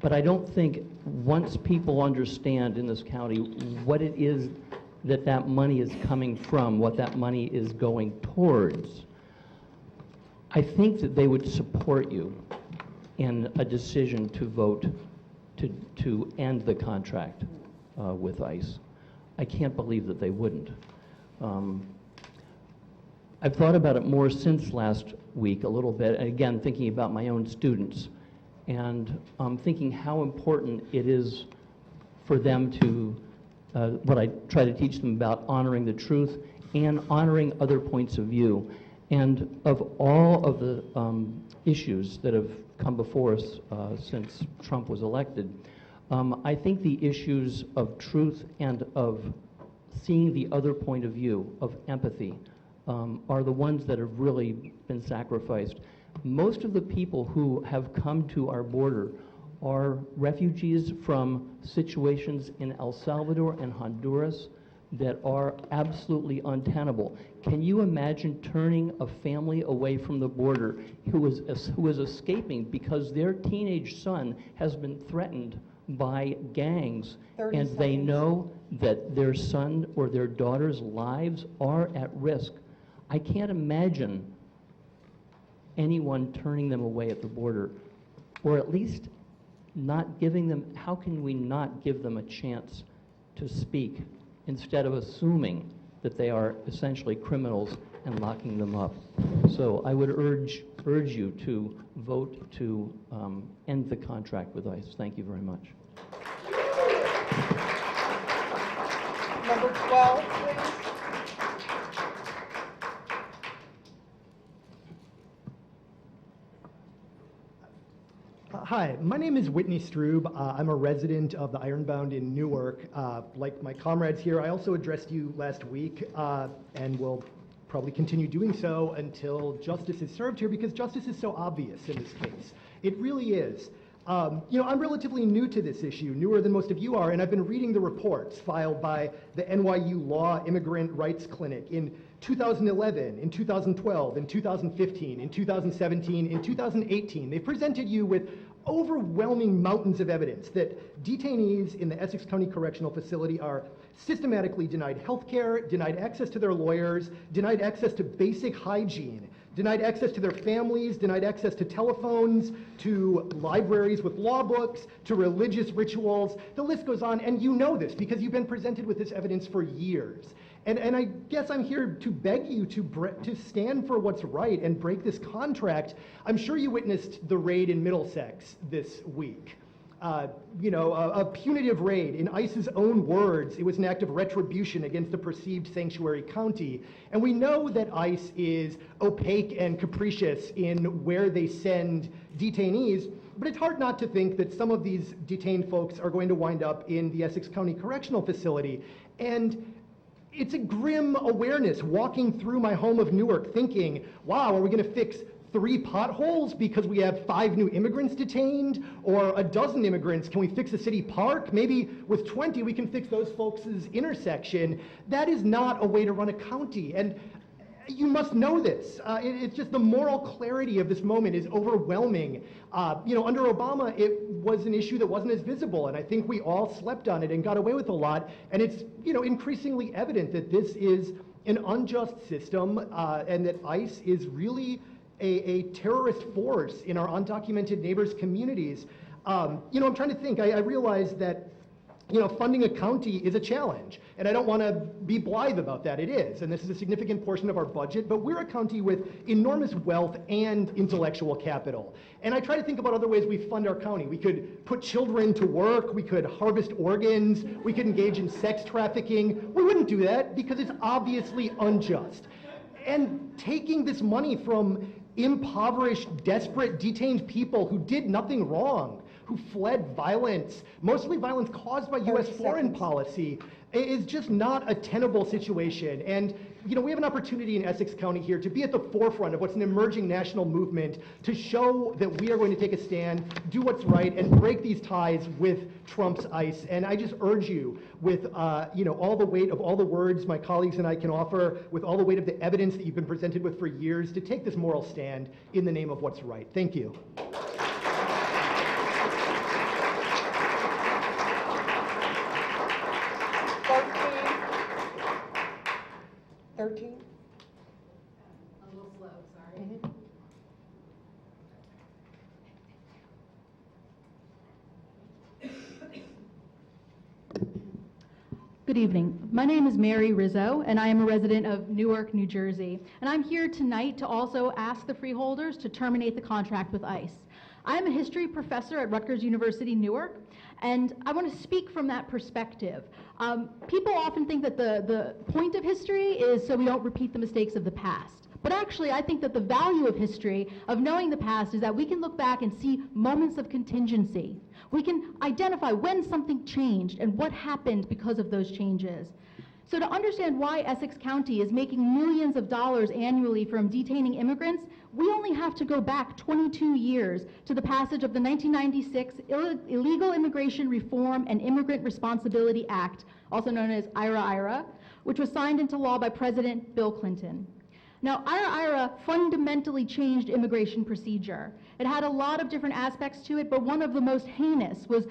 I don't think once people understand in this county what it is that money is coming from, what that money is going towards, I think that they would support you in a decision to vote to end the contract with ICE. I can't believe that they wouldn't. I've thought about it more since last week a little bit, and again, thinking about my own students, and thinking how important it is for them to, what I try to teach them about honoring the truth and honoring other points of view. And of all of the issues that have come before us since Trump was elected, I think the issues of truth and of seeing the other point of view, of empathy, are the ones that have really been sacrificed. Most of the people who have come to our border are refugees from situations in El Salvador and Honduras that are absolutely untenable. Can you imagine turning a family away from the border who is escaping because their teenage son has been threatened by gangs, and they know that their son or their daughter's lives are at risk? I can't imagine anyone turning them away at the border, or at least not giving them, how can we not give them a chance to speak instead of assuming that they are essentially criminals and locking them up? So I would urge you to vote to end the contract with ICE. Thank you very much. Number 12, please. Hi, my name is Whitney Strube. I'm a resident of the Ironbound in Newark. Like my comrades here, I also addressed you last week and will probably continue doing so until justice is served here, because justice is so obvious in this case. It really is. I'm relatively new to this issue, newer than most of you are, and I've been reading the reports filed by the NYU Law Immigrant Rights Clinic in 2011, in 2012, in 2015, in 2017, in 2018. They presented you with overwhelming mountains of evidence that detainees in the Essex County Correctional Facility are systematically denied health care, denied access to their lawyers, denied access to basic hygiene, denied access to their families, denied access to telephones, to libraries with law books, to religious rituals. The list goes on, and you know this because you've been presented with this evidence for years. And I guess I'm here to beg you to stand for what's right and break this contract. I'm sure you witnessed the raid in Middlesex this week. A punitive raid. In ICE's own words, it was an act of retribution against a perceived sanctuary county. And we know that ICE is opaque and capricious in where they send detainees, but it's hard not to think that some of these detained folks are going to wind up in the Essex County Correctional Facility. And it's a grim awareness walking through my home of Newark thinking, wow, are we going to fix 3 potholes because we have 5 new immigrants detained, or a dozen immigrants? Can we fix a city park? Maybe with 20 we can fix those folks' intersection. That is not a way to run a county, and you must know this. It's just the moral clarity of this moment is overwhelming. Under Obama, it was an issue that wasn't as visible, and I think we all slept on it and got away with a lot, and it's increasingly evident that this is an unjust system and that ICE is really a terrorist force in our undocumented neighbors' communities. I'm trying to think. I realize that funding a county is a challenge. And I don't want to be blithe about that. It is. And this is a significant portion of our budget. But we're a county with enormous wealth and intellectual capital. And I try to think about other ways we fund our county. We could put children to work. We could harvest organs. We could engage in sex trafficking. We wouldn't do that because it's obviously unjust. And taking this money from impoverished, desperate, detained people who did nothing wrong, who fled violence, mostly violence caused by U.S. foreign policy, is just not a tenable situation. And, we have an opportunity in Essex County here to be at the forefront of what's an emerging national movement to show that we are going to take a stand, do what's right, and break these ties with Trump's ICE. And I just urge you, with, all the weight of all the words my colleagues and I can offer, with all the weight of the evidence that you've been presented with for years, to take this moral stand in the name of what's right. Thank you. 13? A little slow, sorry. Good evening. My name is Mary Rizzo, and I am a resident of Newark, New Jersey. And I'm here tonight to also ask the freeholders to terminate the contract with ICE. I'm a history professor at Rutgers University, Newark, and I want to speak from that perspective. People often think that the point of history is so we don't repeat the mistakes of the past. But actually, I think that the value of history, of knowing the past, is that we can look back and see moments of contingency. We can identify when something changed and what happened because of those changes. So to understand why Essex County is making millions of dollars annually from detaining immigrants, we only have to go back 22 years to the passage of the 1996 Illegal Immigration Reform and Immigrant Responsibility Act, also known as IRA, which was signed into law by President Bill Clinton. Now, IRA fundamentally changed immigration procedure. It had a lot of different aspects to it, but one of the most heinous was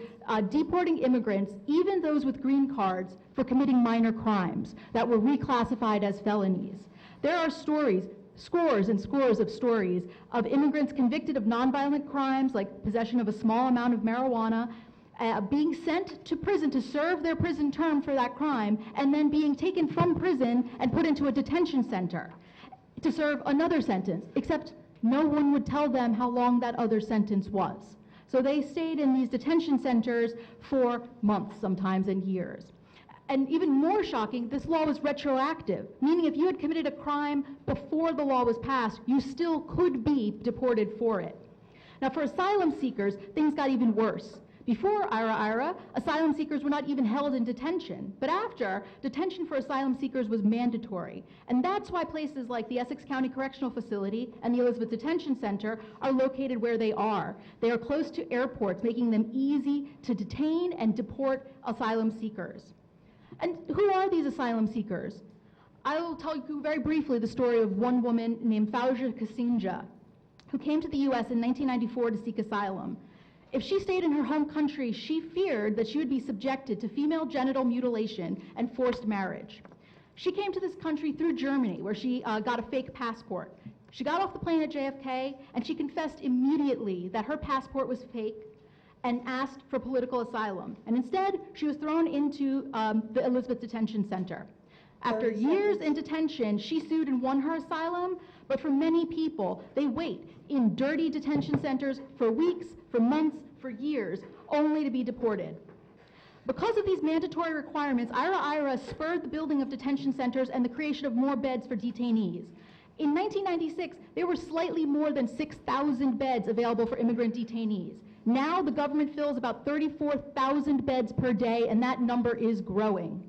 deporting immigrants, even those with green cards, for committing minor crimes that were reclassified as felonies. There are stories, scores and scores of stories, of immigrants convicted of nonviolent crimes like possession of a small amount of marijuana, being sent to prison to serve their prison term for that crime, and then being taken from prison and put into a detention center to serve another sentence, except no one would tell them how long that other sentence was. So they stayed in these detention centers for months, sometimes, and years. And even more shocking, this law was retroactive, meaning if you had committed a crime before the law was passed, you still could be deported for it. Now, for asylum seekers, things got even worse. Before IRA, asylum seekers were not even held in detention. But after, detention for asylum seekers was mandatory. And that's why places like the Essex County Correctional Facility and the Elizabeth Detention Center are located where they are. They are close to airports, making them easy to detain and deport asylum seekers. And who are these asylum seekers? I will tell you very briefly the story of one woman named Fauja Kasinja, who came to the U.S. in 1994 to seek asylum. If she stayed in her home country, she feared that she would be subjected to female genital mutilation and forced marriage. She came to this country through Germany, where she got a fake passport. She got off the plane at JFK, and she confessed immediately that her passport was fake and asked for political asylum. And instead, she was thrown into the Elizabeth Detention Center. After years in detention, she sued and won her asylum, but for many people, they wait in dirty detention centers for weeks, for months, for years, only to be deported. Because of these mandatory requirements, IRA spurred the building of detention centers and the creation of more beds for detainees. In 1996, there were slightly more than 6,000 beds available for immigrant detainees. Now the government fills about 34,000 beds per day, and that number is growing.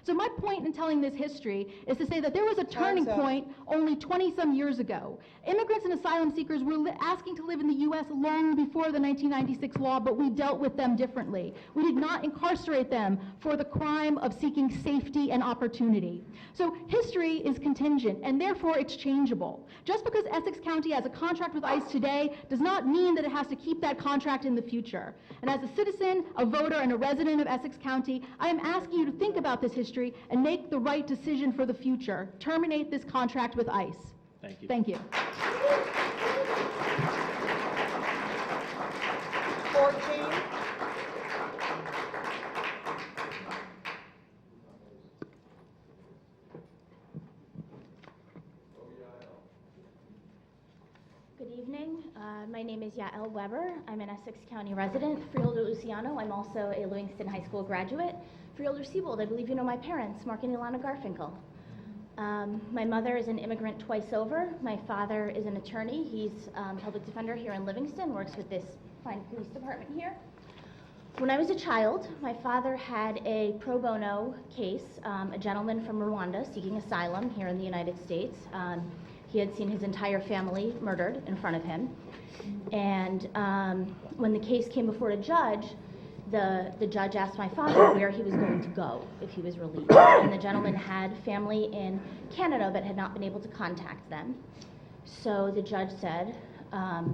So my point in telling this history is to say that there was a turning point only 20-some years ago. Immigrants and asylum seekers were asking to live in the U.S. long before the 1996 law, but we dealt with them differently. We did not incarcerate them for the crime of seeking safety and opportunity. So history is contingent, and therefore it's changeable. Just because Essex County has a contract with ICE today does not mean that it has to keep that contract in the future. And as a citizen, a voter, and a resident of Essex County, I am asking you to think about this history and make the right decision for the future. Terminate this contract with ICE. Thank you. Thank you. 14. Good evening. My name is Yael Weber. I'm an Essex County resident. Freeholder Luciano. I'm also a Livingston High School graduate. Freeholder Siebold. I believe you know my parents, Mark and Ilana Garfinkel. My mother is an immigrant twice over. My father is an attorney. He's public defender here in Livingston, works with this fine police department here. When I was a child, my father had a pro bono case, a gentleman from Rwanda seeking asylum here in the United States. He had seen his entire family murdered in front of him. And when the case came before a judge, the judge asked my father where he was going to go if he was released. And the gentleman had family in Canada but had not been able to contact them. So the judge said, I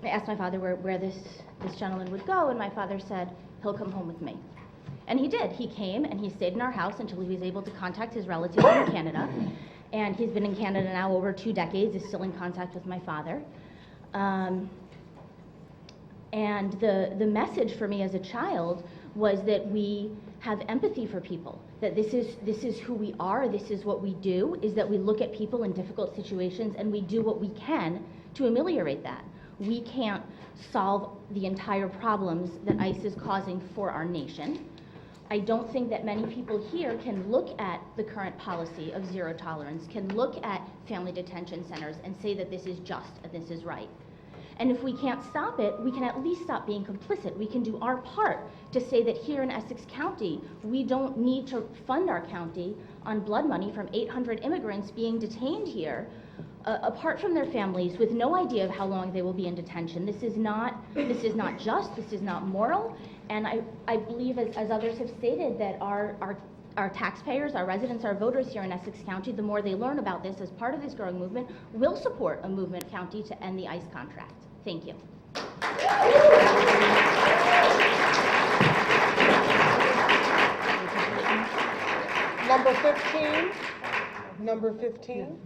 asked my father where this gentleman would go, and my father said, he'll come home with me. And he did. He came and he stayed in our house until he was able to contact his relatives in Canada. And he's been in Canada now over 2 decades, is still in contact with my father. And the message for me as a child was that we have empathy for people, that this is who we are, this is what we do, is that we look at people in difficult situations and we do what we can to ameliorate that. We can't solve the entire problems that ICE is causing for our nation. I don't think that many people here can look at the current policy of zero tolerance, can look at family detention centers and say that this is just and this is right. And if we can't stop it, we can at least stop being complicit. We can do our part to say that here in Essex County, we don't need to fund our county on blood money from 800 immigrants being detained here, apart from their families, with no idea of how long they will be in detention. This is not just, this is not moral, and I believe, as others have stated, that our taxpayers, our residents, our voters here in Essex County, the more they learn about this as part of this growing movement, will support a movement county to end the ICE contract. Thank you. Number 15. Number 15.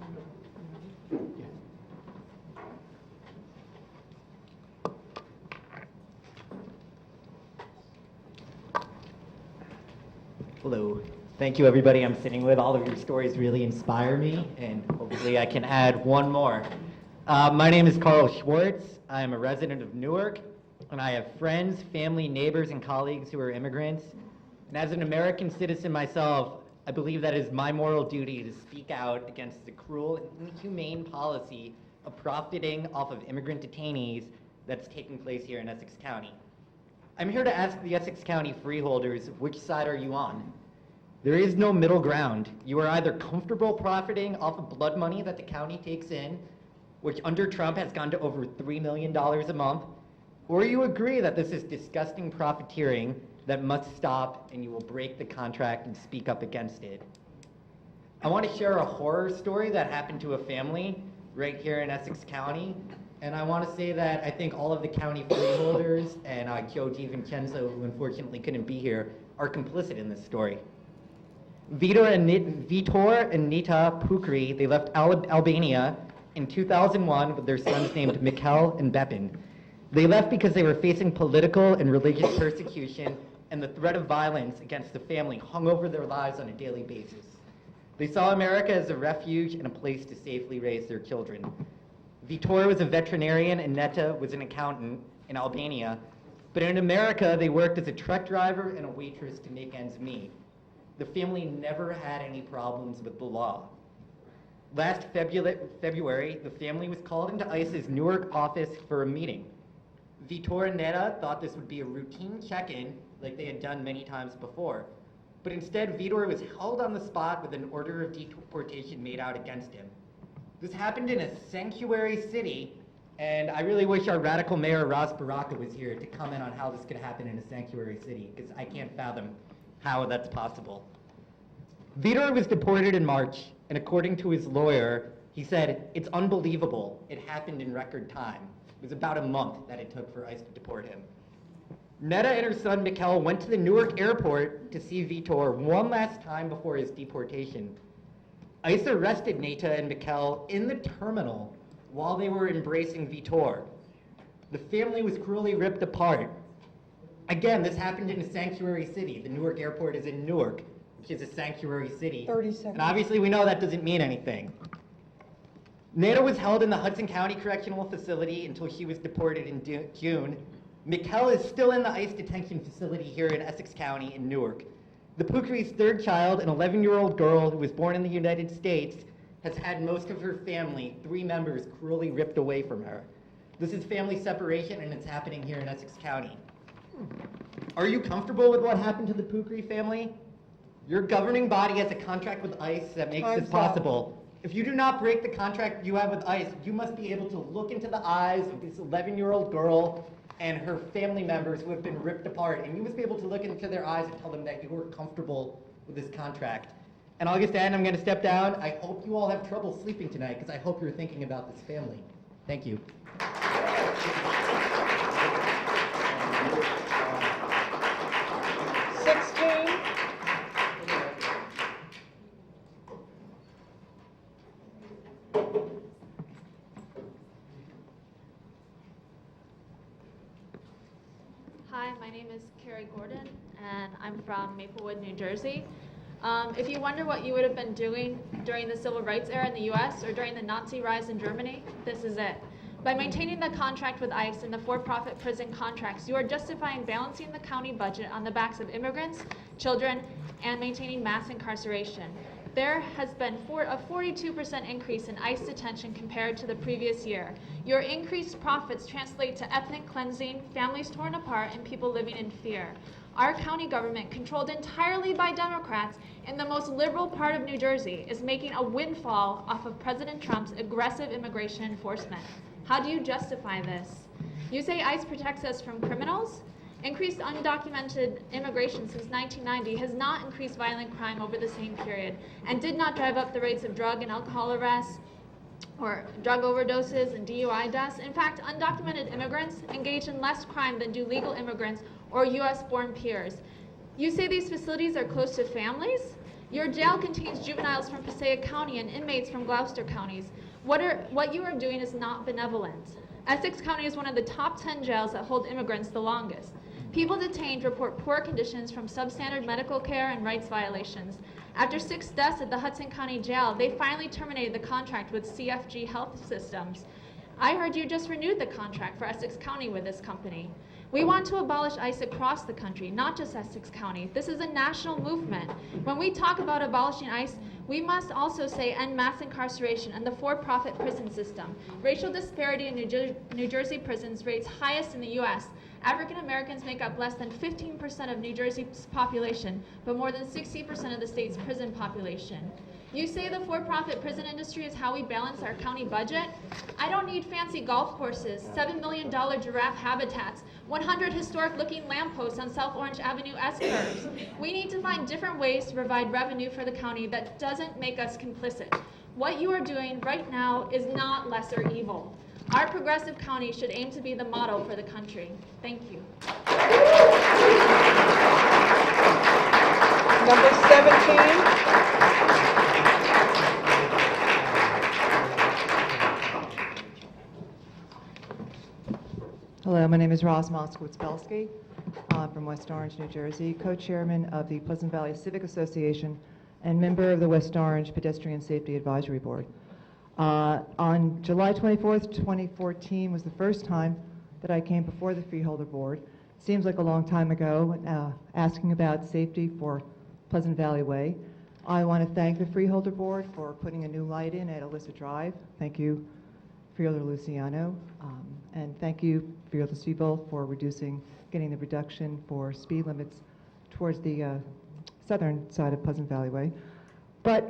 Hello. Thank you, everybody I'm sitting with. All of your stories really inspire me, and hopefully I can add one more. My name is Carl Schwartz. I am a resident of Newark, and I have friends, family, neighbors, and colleagues who are immigrants. And as an American citizen myself, I believe that it is my moral duty to speak out against the cruel and inhumane policy of profiting off of immigrant detainees that's taking place here in Essex County. I'm here to ask the Essex County freeholders, which side are you on? There is no middle ground. You are either comfortable profiting off of blood money that the county takes in, which under Trump has gone to over $3 million a month, or you agree that this is disgusting profiteering that must stop and you will break the contract and speak up against it. I want to share a horror story that happened to a family right here in Essex County. And I want to say that I think all of the county freeholders and Joe DiVincenzo, who unfortunately couldn't be here, are complicit in this story. Vitor and Nita Pukri, they left Albania in 2001 with their sons named Mikhail and Bepin. They left because they were facing political and religious persecution, and the threat of violence against the family hung over their lives on a daily basis. They saw America as a refuge and a place to safely raise their children. Vitor was a veterinarian and Neta was an accountant in Albania, but in America they worked as a truck driver and a waitress to make ends meet. The family never had any problems with the law. Last February, the family was called into ICE's Newark office for a meeting. Vitor and Neta thought this would be a routine check-in like they had done many times before, but instead Vitor was held on the spot with an order of deportation made out against him. This happened in a sanctuary city, and I really wish our radical mayor, Ras Baraka, was here to comment on how this could happen in a sanctuary city, because I can't fathom how that's possible. Vitor was deported in March, and according to his lawyer, he said, "It's unbelievable. It happened in record time." It was about a month that it took for ICE to deport him. Neta and her son, Mikhail, went to the Newark airport to see Vitor one last time before his deportation. ICE arrested Neta and Mikhail in the terminal while they were embracing Vitor. The family was cruelly ripped apart. Again, this happened in a sanctuary city. The Newark airport is in Newark, which is a sanctuary city. 30 seconds. And obviously we know that doesn't mean anything. Nana was held in the Hudson County Correctional Facility until she was deported in June. Mikkel is still in the ICE detention facility here in Essex County in Newark. The Pukri's third child, an 11-year-old girl who was born in the United States, has had most of her family, 3 members, cruelly ripped away from her. This is family separation, and it's happening here in Essex County. Are you comfortable with what happened to the Pukri family? Your governing body has a contract with ICE that makes this possible. If you do not break the contract you have with ICE, you must be able to look into the eyes of this 11-year-old girl and her family members who have been ripped apart, and you must be able to look into their eyes and tell them that you are comfortable with this contract. And August end, I'm going to step down. I hope you all have trouble sleeping tonight, because I hope you're thinking about this family. Thank you. Hi, my name is Carrie Gordon, and I'm from Maplewood, New Jersey. If you wonder what you would have been doing during the civil rights era in the U.S. or during the Nazi rise in Germany, this is it. By maintaining the contract with ICE and the for-profit prison contracts, you are justifying balancing the county budget on the backs of immigrants, children, and maintaining mass incarceration. There has been a 42% increase in ICE detention compared to the previous year. Your increased profits translate to ethnic cleansing, families torn apart, and people living in fear. Our county government, controlled entirely by Democrats in the most liberal part of New Jersey, is making a windfall off of President Trump's aggressive immigration enforcement. How do you justify this? You say ICE protects us from criminals? Increased undocumented immigration since 1990 has not increased violent crime over the same period and did not drive up the rates of drug and alcohol arrests or drug overdoses and DUI deaths. In fact, undocumented immigrants engage in less crime than do legal immigrants or U.S.-born peers. You say these facilities are close to families? Your jail contains juveniles from Passaic County and inmates from Gloucester counties. What you are doing is not benevolent. Essex County is one of the top 10 jails that hold immigrants the longest. People detained report poor conditions from substandard medical care and rights violations. After 6 deaths at the Hudson County Jail, they finally terminated the contract with CFG Health Systems. I heard you just renewed the contract for Essex County with this company. We want to abolish ICE across the country, not just Essex County. This is a national movement. When we talk about abolishing ICE, we must also say end mass incarceration and the for-profit prison system. Racial disparity in New Jersey prisons rates highest in the U.S. African Americans make up less than 15% of New Jersey's population, but more than 60% of the state's prison population. You say the for-profit prison industry is how we balance our county budget? I don't need fancy golf courses, $7 million giraffe habitats, 100 historic-looking lampposts on South Orange Avenue S-curves. We need to find different ways to provide revenue for the county that doesn't make us complicit. What you are doing right now is not lesser evil. Our progressive county should aim to be the model for the country. Thank you. Number 17. Hello, my name is Roz Moskowitz-Belsky. I'm from West Orange, New Jersey, co-chairman of the Pleasant Valley Civic Association and member of the West Orange Pedestrian Safety Advisory Board. On July 24th, 2014 was the first time that I came before the Freeholder Board. Seems like a long time ago, asking about safety for Pleasant Valley Way. I want to thank the Freeholder Board for putting a new light in at Alyssa Drive. Thank you, Freeholder Luciano. And thank you, Freeholder Siebel, for getting the reduction for speed limits towards the southern side of Pleasant Valley Way. But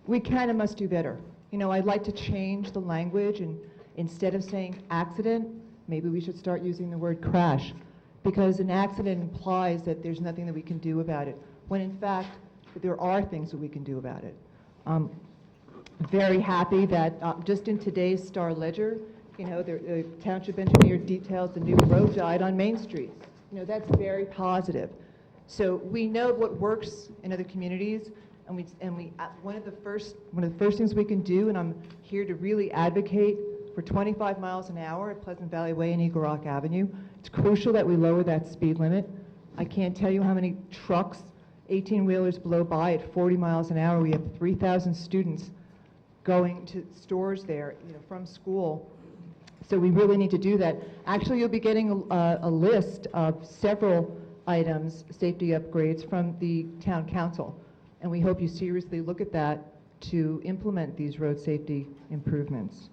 we can and must do better. You know, I'd like to change the language, and instead of saying accident, maybe we should start using the word crash, because an accident implies that there's nothing that we can do about it, when in fact there are things that we can do about it. Very happy that just in today's Star Ledger, you know, the township engineer details the new road died on Main Street. You know, that's very positive. So we know what works in other communities, and one of the first things we can do, and I'm here to really advocate for 25 miles an hour at Pleasant Valley Way and Eagle Rock Avenue. It's crucial that we lower that speed limit. I can't tell you how many trucks, 18-wheelers blow by at 40 miles an hour. We have 3,000 students going to stores there, from school. So we really need to do that. Actually, you'll be getting a list of several items, safety upgrades from the town council. And we hope you seriously look at that to implement these road safety improvements.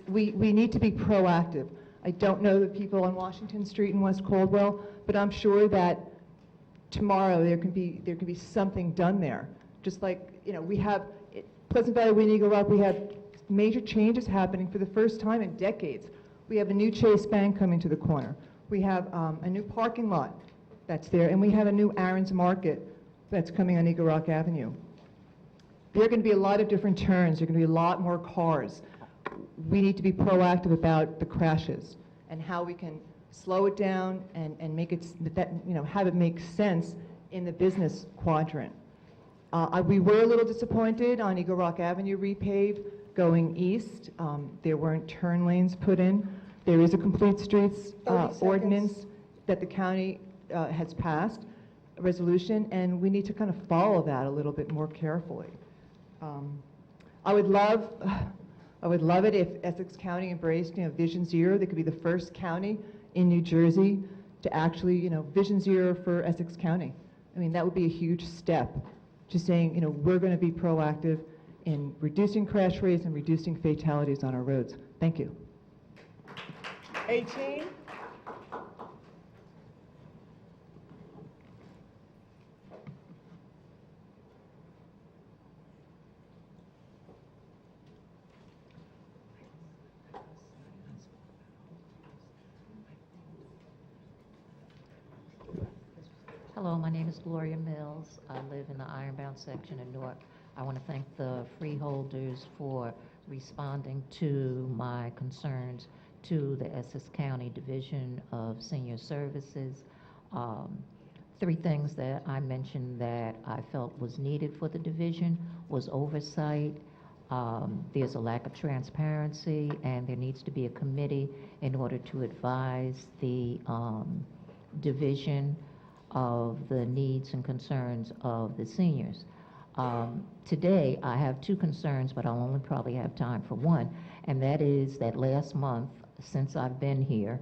We need to be proactive. I don't know the people on Washington Street in West Caldwell, but I'm sure that tomorrow there can be something done there. Just like, we have Pleasant Valley, Winnebago Rock, we have major changes happening for the first time in decades. We have a new Chase Bank coming to the corner. We have a new parking lot that's there, and we have a new Aaron's Market that's coming on Eagle Rock Avenue. There are going to be a lot of different turns. There are going to be a lot more cars. We need to be proactive about the crashes and how we can slow it down and make it, have it make sense in the business quadrant. We were a little disappointed on Eagle Rock Avenue repaved going east. There weren't turn lanes put in. There is a complete streets ordinance that the county has passed, a resolution, and we need to kind of follow that a little bit more carefully. I would love it if Essex County embraced, Vision Zero. They could be the first county in New Jersey to actually, Vision Zero for Essex County. I mean, that would be a huge step to saying, we're going to be proactive in reducing crash rates and reducing fatalities on our roads. Thank you. 18. Hello, my name is Gloria Mills. I live in the Ironbound section in Newark. I want to thank the freeholders for responding to my concerns to the Essex County Division of Senior Services. 3 things that I mentioned that I felt was needed for the division was oversight. There's a lack of transparency, and there needs to be a committee in order to advise the division of the needs and concerns of the seniors. Today, I have 2 concerns, but I'll only probably have time for one, and that is that last month, since I've been here,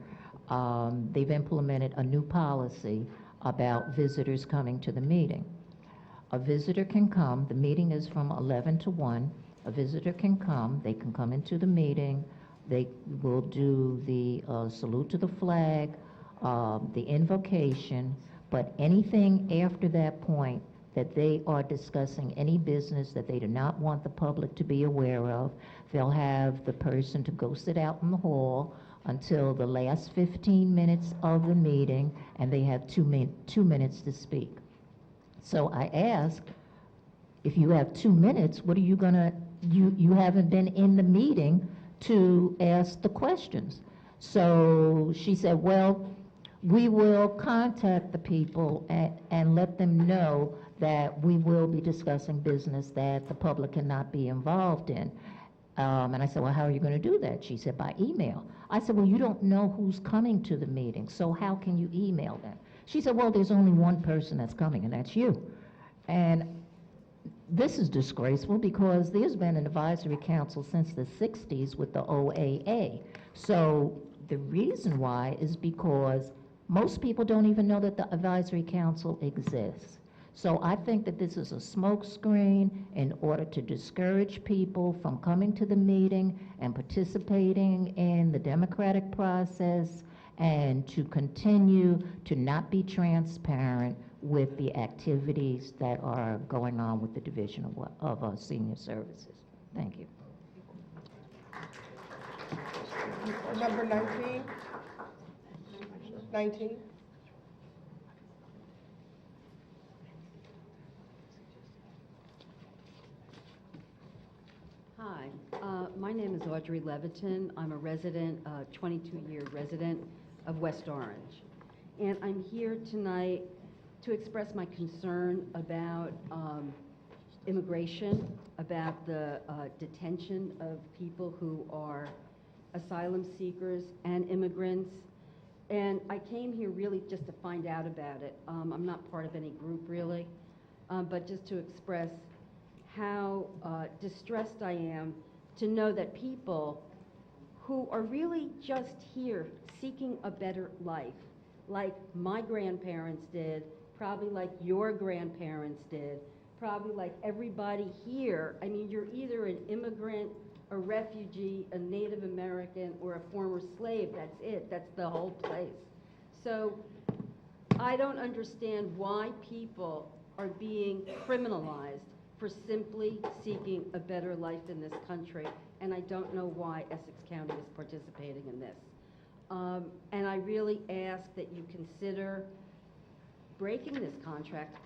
they've implemented a new policy about visitors coming to the meeting. A visitor can come, the meeting is from 11 to 1, a visitor can come, they can come into the meeting, they will do the salute to the flag, the invocation, but anything after that point that they are discussing any business that they do not want the public to be aware of, they'll have the person to go sit out in the hall until the last 15 minutes of the meeting, and they have 2 minutes to speak. So I asked, if you have 2 minutes, what are you gonna, you haven't been in the meeting to ask the questions. So she said, well, we will contact the people and let them know that we will be discussing business that the public cannot be involved in. And I said, well, how are you going to do that? She said, by email. I said, well, you don't know who's coming to the meeting, so how can you email them? She said, well, there's only one person that's coming, and that's you. And this is disgraceful because there's been an advisory council since the 60s with the OAA. So the reason why is because most people don't even know that the advisory council exists. So I think that this is a smokescreen in order to discourage people from coming to the meeting and participating in the democratic process, and to continue to not be transparent with the activities that are going on with the Division of Senior Services. Thank you. Number 19. 19. Hi, my name is Audrey Leviton. I'm a resident, 22-year resident of West Orange. And I'm here tonight to express my concern about immigration, about the detention of people who are asylum seekers and immigrants. And I came here really just to find out about it. I'm not part of any group really, but just to express how distressed I am to know that people who are really just here seeking a better life, like my grandparents did, probably like your grandparents did, probably like everybody here. I mean, you're either an immigrant, a refugee, a Native American, or a former slave. That's it. That's the whole place. So I don't understand why people are being criminalized for simply seeking a better life in this country, and I don't know why Essex County is participating in this. And I really ask that you consider breaking this contract.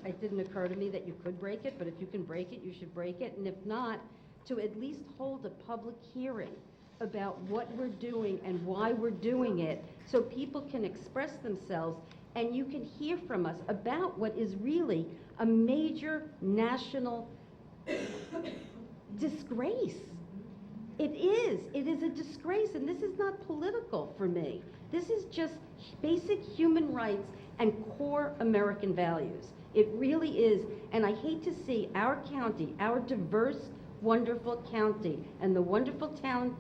It didn't occur to me that you could break it, but if you can break it, you should break it, and if not, to at least hold a public hearing about what we're doing and why we're doing it, so people can express themselves and you can hear from us about what is really a major national disgrace. It is a disgrace, and this is not political for me. This is just basic human rights and core American values. It really is, and I hate to see our county, our diverse, wonderful county, and the wonderful towns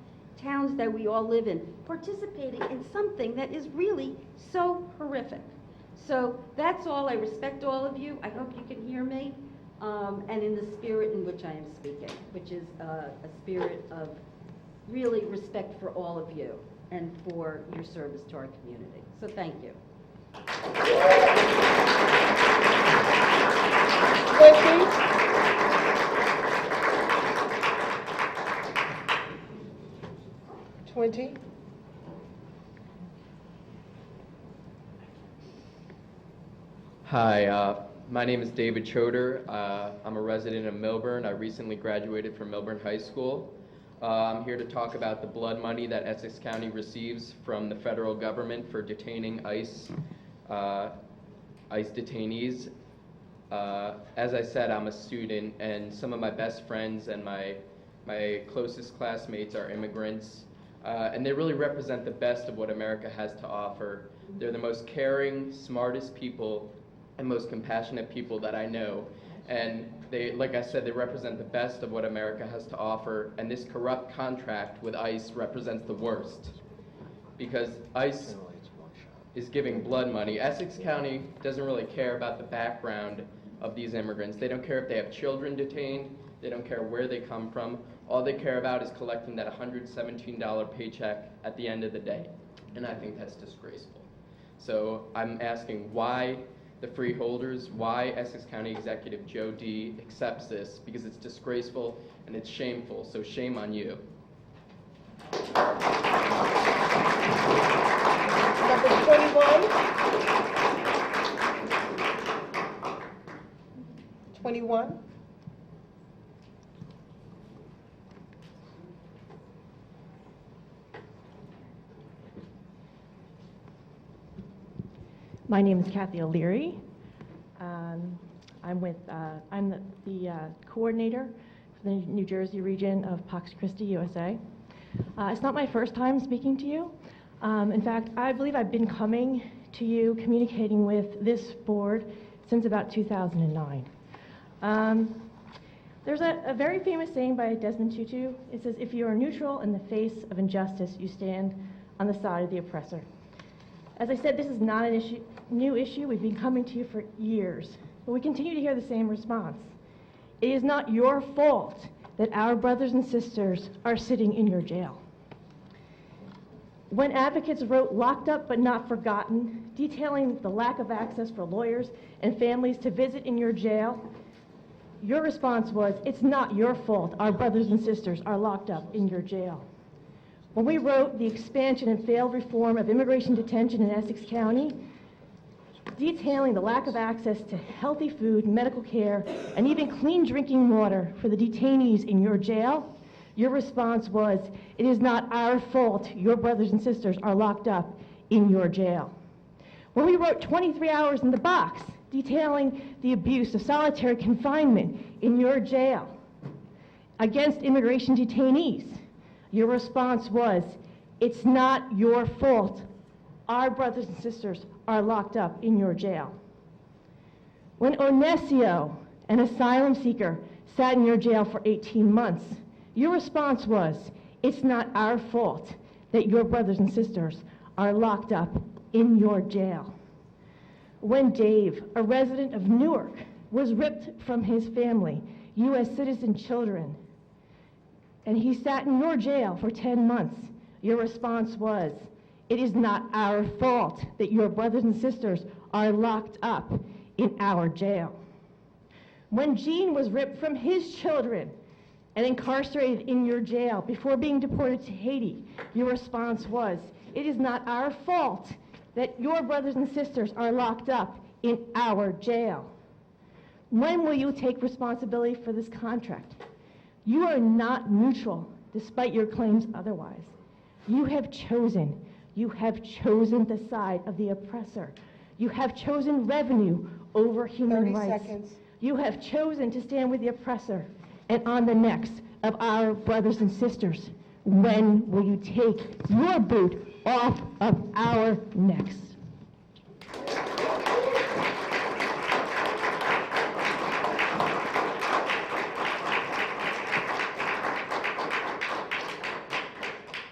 that we all live in, participating in something that is really so horrific. So that's all. I respect all of you. I hope you can hear me, and in the spirit in which I am speaking, which is a spirit of really respect for all of you and for your service to our community. So thank you. 20. Hi, my name is David Choder. I'm a resident of Milburn. I recently graduated from Milburn High School. I'm here to talk about the blood money that Essex County receives from the federal government for detaining ICE detainees. As I said, I'm a student, and some of my best friends and my closest classmates are immigrants, and they really represent the best of what America has to offer. They're the most caring, smartest people and most compassionate people that I know. And they, like I said, they represent the best of what America has to offer, and this corrupt contract with ICE represents the worst. Because ICE is giving blood money. Essex County doesn't really care about the background of these immigrants. They don't care if they have children detained. They don't care where they come from. All they care about is collecting that $117 paycheck at the end of the day. And I think that's disgraceful. So I'm asking why the Freeholders, why Essex County Executive Joe D. accepts this, because it's disgraceful and it's shameful, so shame on you. Number 21. 21. My name is Kathy O'Leary. I'm the coordinator for the New Jersey region of Pax Christi, USA. It's not my first time speaking to you. In fact, I believe I've been coming to you, communicating with this board since about 2009. There's a very famous saying by Desmond Tutu. It says, if you are neutral in the face of injustice, you stand on the side of the oppressor. As I said, this is not an new issue. We've been coming to you for years, but we continue to hear the same response. It is not your fault that our brothers and sisters are sitting in your jail. When advocates wrote Locked Up But Not Forgotten, detailing the lack of access for lawyers and families to visit in your jail, your response was, it's not your fault our brothers and sisters are locked up in your jail. When we wrote the expansion and failed reform of immigration detention in Essex County, detailing the lack of access to healthy food, medical care, and even clean drinking water for the detainees in your jail, your response was, it is not our fault your brothers and sisters are locked up in your jail. When we wrote 23 Hours in the Box, detailing the abuse of solitary confinement in your jail against immigration detainees, your response was, it's not your fault our brothers and sisters are locked up in your jail. When Onesio, an asylum seeker, sat in your jail for 18 months. Your response was, it's not our fault that your brothers and sisters are locked up in your jail. When Dave, a resident of Newark, was ripped from his family, U.S. citizen children, and he sat in your jail for 10 months, your response was, it is not our fault that your brothers and sisters are locked up in our jail. When Gene was ripped from his children and incarcerated in your jail before being deported to Haiti, your response was, it is not our fault that your brothers and sisters are locked up in our jail. When will you take responsibility for this contract? You are not neutral, despite your claims otherwise. You have chosen the side of the oppressor. You have chosen revenue over human 30 rights. seconds. You have chosen to stand with the oppressor and on the necks of our brothers and sisters. When will you take your boot off of our necks?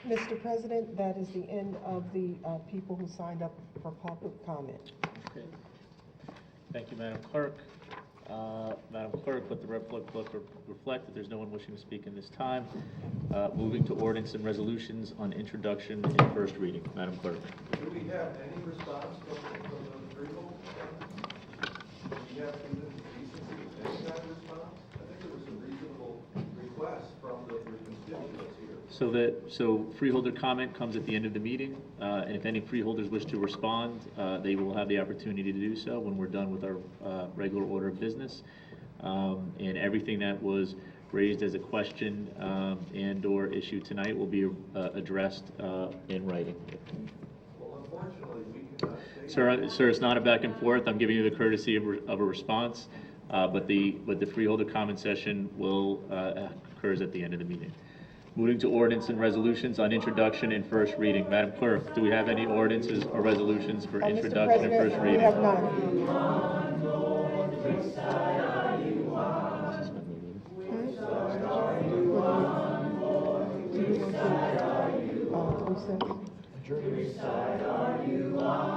Mr. President, that is the end of the people who signed up for public comment. Okay. Thank you, Madam Clerk. Madam Clerk, let the reflect that there's no one wishing to speak in this time. Moving to ordinance and resolutions on introduction and first reading. Madam Clerk. Do we have any response from the freehold? Do we have even decency of any kind of response? I think there was a reasonable request from the constituents here. So freeholder comment comes at the end of the meeting, and if any freeholders wish to respond, they will have the opportunity to do so when we're done with our regular order of business. And everything that was raised as a question and/or issue tonight will be addressed in writing. Well, unfortunately, we cannot say... Sir, it's not a back and forth. I'm giving you the courtesy of a response, but the freeholder comment session will occurs at the end of the meeting. Moving to ordinance and resolutions on introduction and first reading. Madam Clerk, do we have any ordinances or resolutions for introduction and first reading? We have none.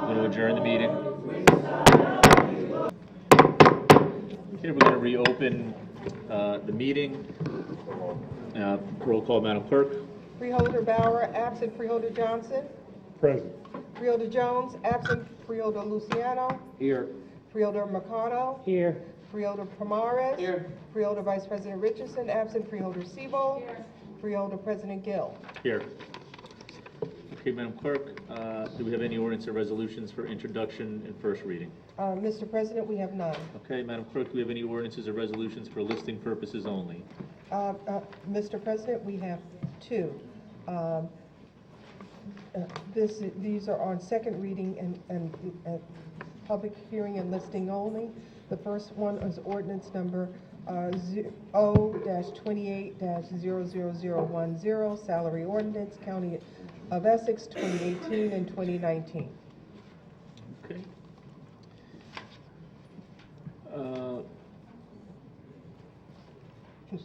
We're going to adjourn the meeting. Okay, we're going to reopen the meeting. Roll call, Madam Clerk. Freeholder Bauer, absent. Freeholder Johnson. Present. Freeholder Jones, absent. Freeholder Luciano. Here. Freeholder Mercado. Here. Freeholder Pomares. Here. Freeholder Vice President Richardson, absent. Freeholder Siebel. Here. Freeholder President Gill. Here. Okay, Madam Clerk, do we have any ordinance or resolutions for introduction and first reading? Mr. President, we have none. Okay, Madam Clerk, do we have any ordinances or resolutions for listing purposes only? Mr. President, we have two. These are on second reading and public hearing and listing only. The first one is ordinance number O-28-00010, salary ordinance, County of Essex, 2018 and 2019. Okay.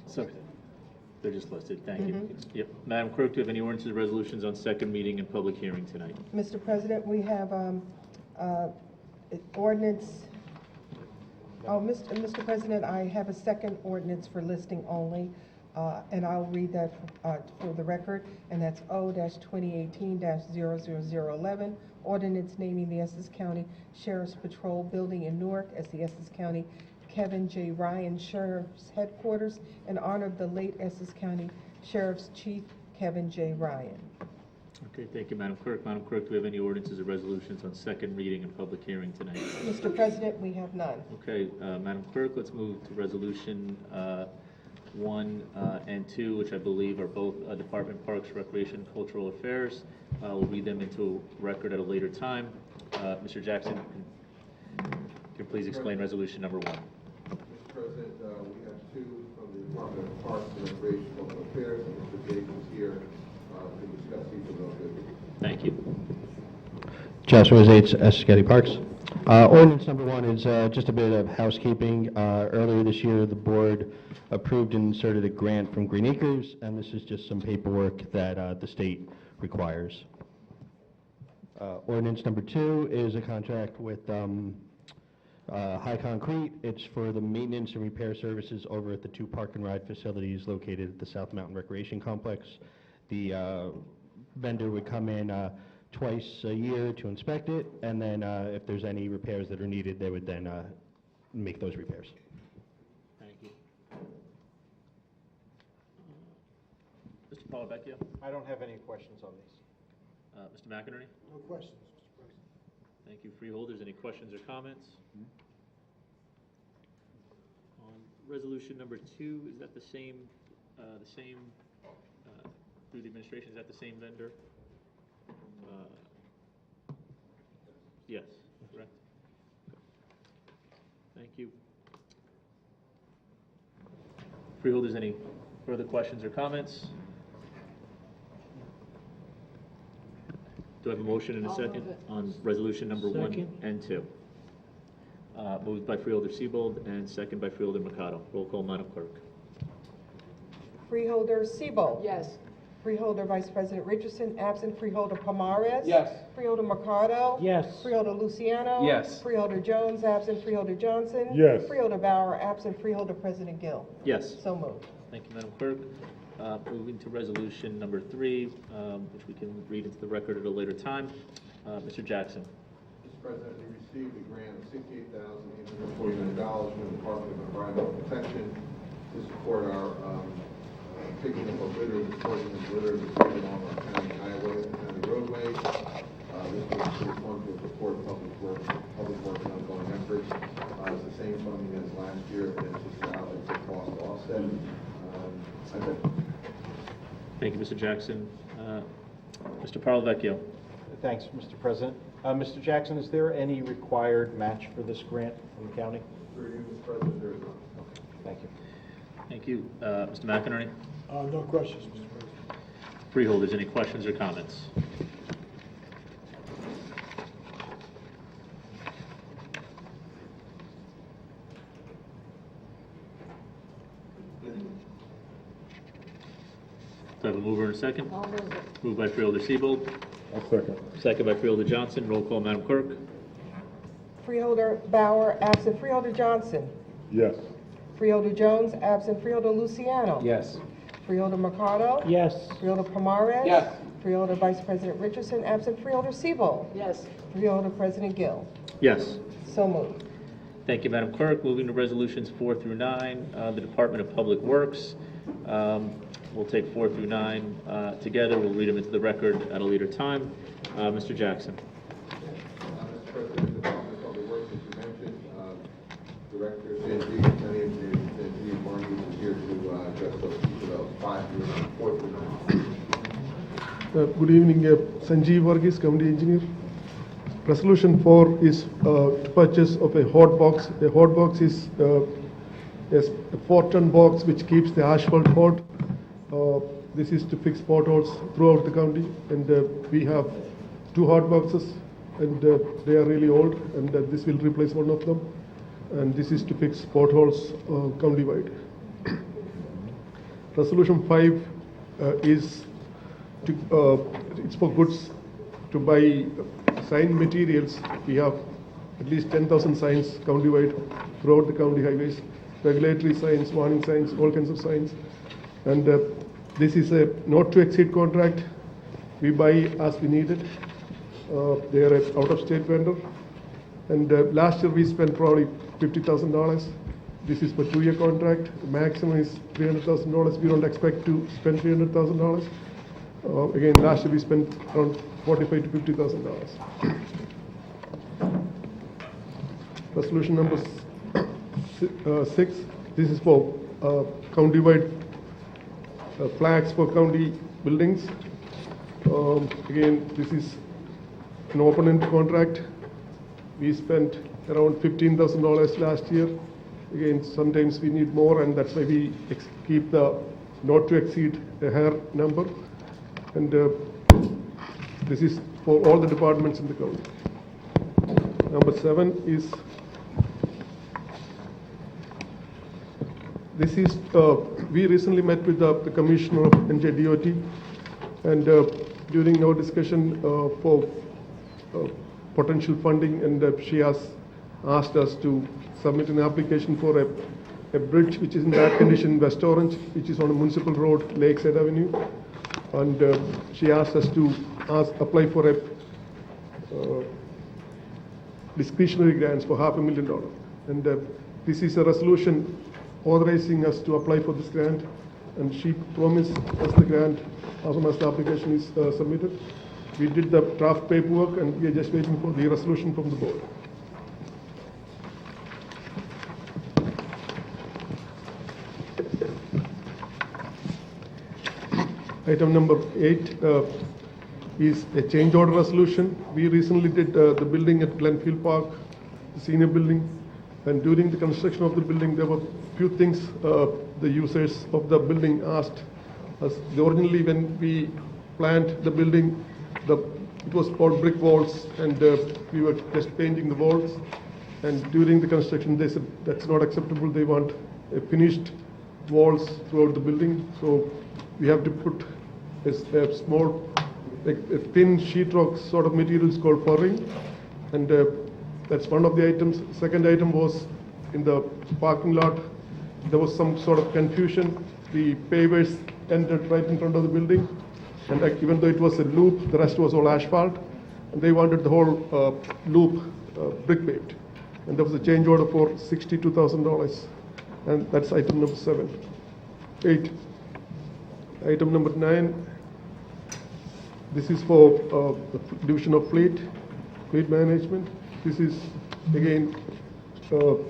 Sorry, they're just listed. Thank you. Yep. Madam Clerk, do you have any ordinances or resolutions on second reading and public hearing tonight? Mr. President, we have ordinance. Oh, Mr. President, I have a second ordinance for listing only, and I'll read that for the record, and that's O-2018-00011, ordinance naming the Essex County Sheriff's Patrol Building in Newark as the Essex County Kevin J. Ryan Sheriff's Headquarters in honor of the late Essex County Sheriff's Chief Kevin J. Ryan. Okay, thank you, Madam Clerk. Madam Clerk, do we have any ordinances or resolutions on second reading and public hearing tonight? Mr. President, we have none. Okay, Madam Clerk, let's move to resolution 1 and 2, which I believe are both Department of Parks, Recreation, and Cultural Affairs. We'll read them into record at a later time. Mr. Jackson, can you please explain resolution number 1? Mr. President, we have two from the Department of Parks and Recreation, and Cultural Affairs, and Mr. Jacobs here to discuss each of those issues. Thank you. Joshua Zates, Essex County Parks. Ordinance number 1 is just a bit of housekeeping. Earlier this year, the board approved and inserted a grant from Green Acres, and this is just some paperwork that the state requires. Ordinance number 2 is a contract with High Concrete. It's for the maintenance and repair services over at the 2 park and ride facilities located at the South Mountain Recreation Complex. The vendor would come in twice a year to inspect it, and then if there's any repairs that are needed, they would then make those repairs. Thank you. Mr. Palavecchio? I don't have any questions on these. Mr. McInerney? No questions, Mr. President. Thank you. Freeholders, any questions or comments? On resolution number 2, is that the same, through the administration, is that the same vendor? Yes, correct. Thank you. Freeholders, any further questions or comments? Do I have a motion and a second on resolution number 1 and 2? Moved by Freeholder Siebold and second by Freeholder Mercado. Roll call, Madam Clerk. Freeholder Siebold. Yes. Freeholder Vice President Richardson, absent. Freeholder Pomares. Yes. Freeholder Mercado. Yes. Freeholder Luciano. Yes. Freeholder Jones, absent. Freeholder Johnson. Yes. Freeholder Bauer, absent. Freeholder President Gill. Yes. So moved. Thank you, Madam Clerk. Moving to resolution number 3, which we can read into the record at a later time. Mr. Jackson. Mr. President, we received a grant of $68,849 from the Department of Environmental Protection to support our picking up of litter and disposing of litter received along our county highway and county roadways. This fund will support public works and ongoing efforts. It's the same funding as last year, and it's just allowed for cost offset. Thank you, Mr. Jackson. Mr. Palavecchio. Thanks, Mr. President. Mr. Jackson, is there any required match for this grant from the county? Through you, Mr. President, there is none. Thank you. Thank you. Mr. McInerney. No questions, Mr. President. Freeholders, any questions or comments? Do I have a mover and a second? I'll move it. Moved by Freeholder Siebold. I'll second. Second by Freeholder Johnson. Roll call, Madam Clerk. Freeholder Bauer, absent. Freeholder Johnson. Yes. Freeholder Jones, absent. Freeholder Luciano. Yes. Freeholder Mercado. Yes. Freeholder Pomares. Yes. Freeholder Vice President Richardson, absent. Freeholder Siebold. Yes. Freeholder President Gill. Yes. So moved. Thank you, Madam Clerk. Moving to resolutions 4 through 9, the Department of Public Works. We'll take 4 through 9 together. We'll read them into the record at a later time. Mr. Jackson. Mr. President, the Department of Public Works, as you mentioned, Director Sanjeev, County Engineer Sanjeev Martin is here to address those 5 through 4 through 9. Good evening, Sanjeev Varghese, County Engineer. Resolution 4 is to purchase of a hot box. A hot box is a 4-ton box which keeps the asphalt hot. This is to fix potholes throughout the county, and we have 2 hot boxes, and they are really old, and this will replace one of them. And this is to fix potholes countywide. Resolution 5 is to it's for goods to buy sign materials. We have at least 10,000 signs countywide throughout the county highways, regulatory signs, warning signs, all kinds of signs. And this is a not to exceed contract. We buy as we need it. They are an out-of-state vendor. And last year we spent probably $50,000. This is for 2-year contract. The maximum is $300,000. We don't expect to spend $300,000. Again, last year we spent around $45,000 to $50,000. Resolution number 6. This is for countywide flags for county buildings. Again, this is an open-end contract. We spent around $15,000 last year. Again, sometimes we need more, and that's why we keep the not to exceed a higher number. And this is for all the departments in the county. Number 7 is, this is, we recently met with the Commissioner of NJDOT, and during our discussion for potential funding, and she has asked us to submit an application for a bridge which is in bad condition in West Orange, which is on a municipal road, Lakeside Avenue. And she asked us to apply for a discretionary grants for $500,000. And this is a resolution authorizing us to apply for this grant. And she promised us the grant as soon as the application is submitted. We did the draft paperwork, and we are just waiting for the resolution from the board. Item number 8 is a change order resolution. We recently did the building at Glenfield Park, the senior building, and during the construction of the building, there were few things the users of the building asked us. Originally, when we planned the building, it was all brick walls, and we were just painting the walls. And during the construction, they said that's not acceptable. They want finished walls throughout the building. So we have to put a small, like a thin sheetrock sort of materials called furring, and that's one of the items. Second item was in the parking lot. There was some sort of confusion. The pavers entered right in front of the building, and even though it was a loop, the rest was all asphalt, and they wanted the whole loop brick paved. And there was a change order for $62,000, and that's item number 8. Item number 9, this is for the division of fleet management. This is again to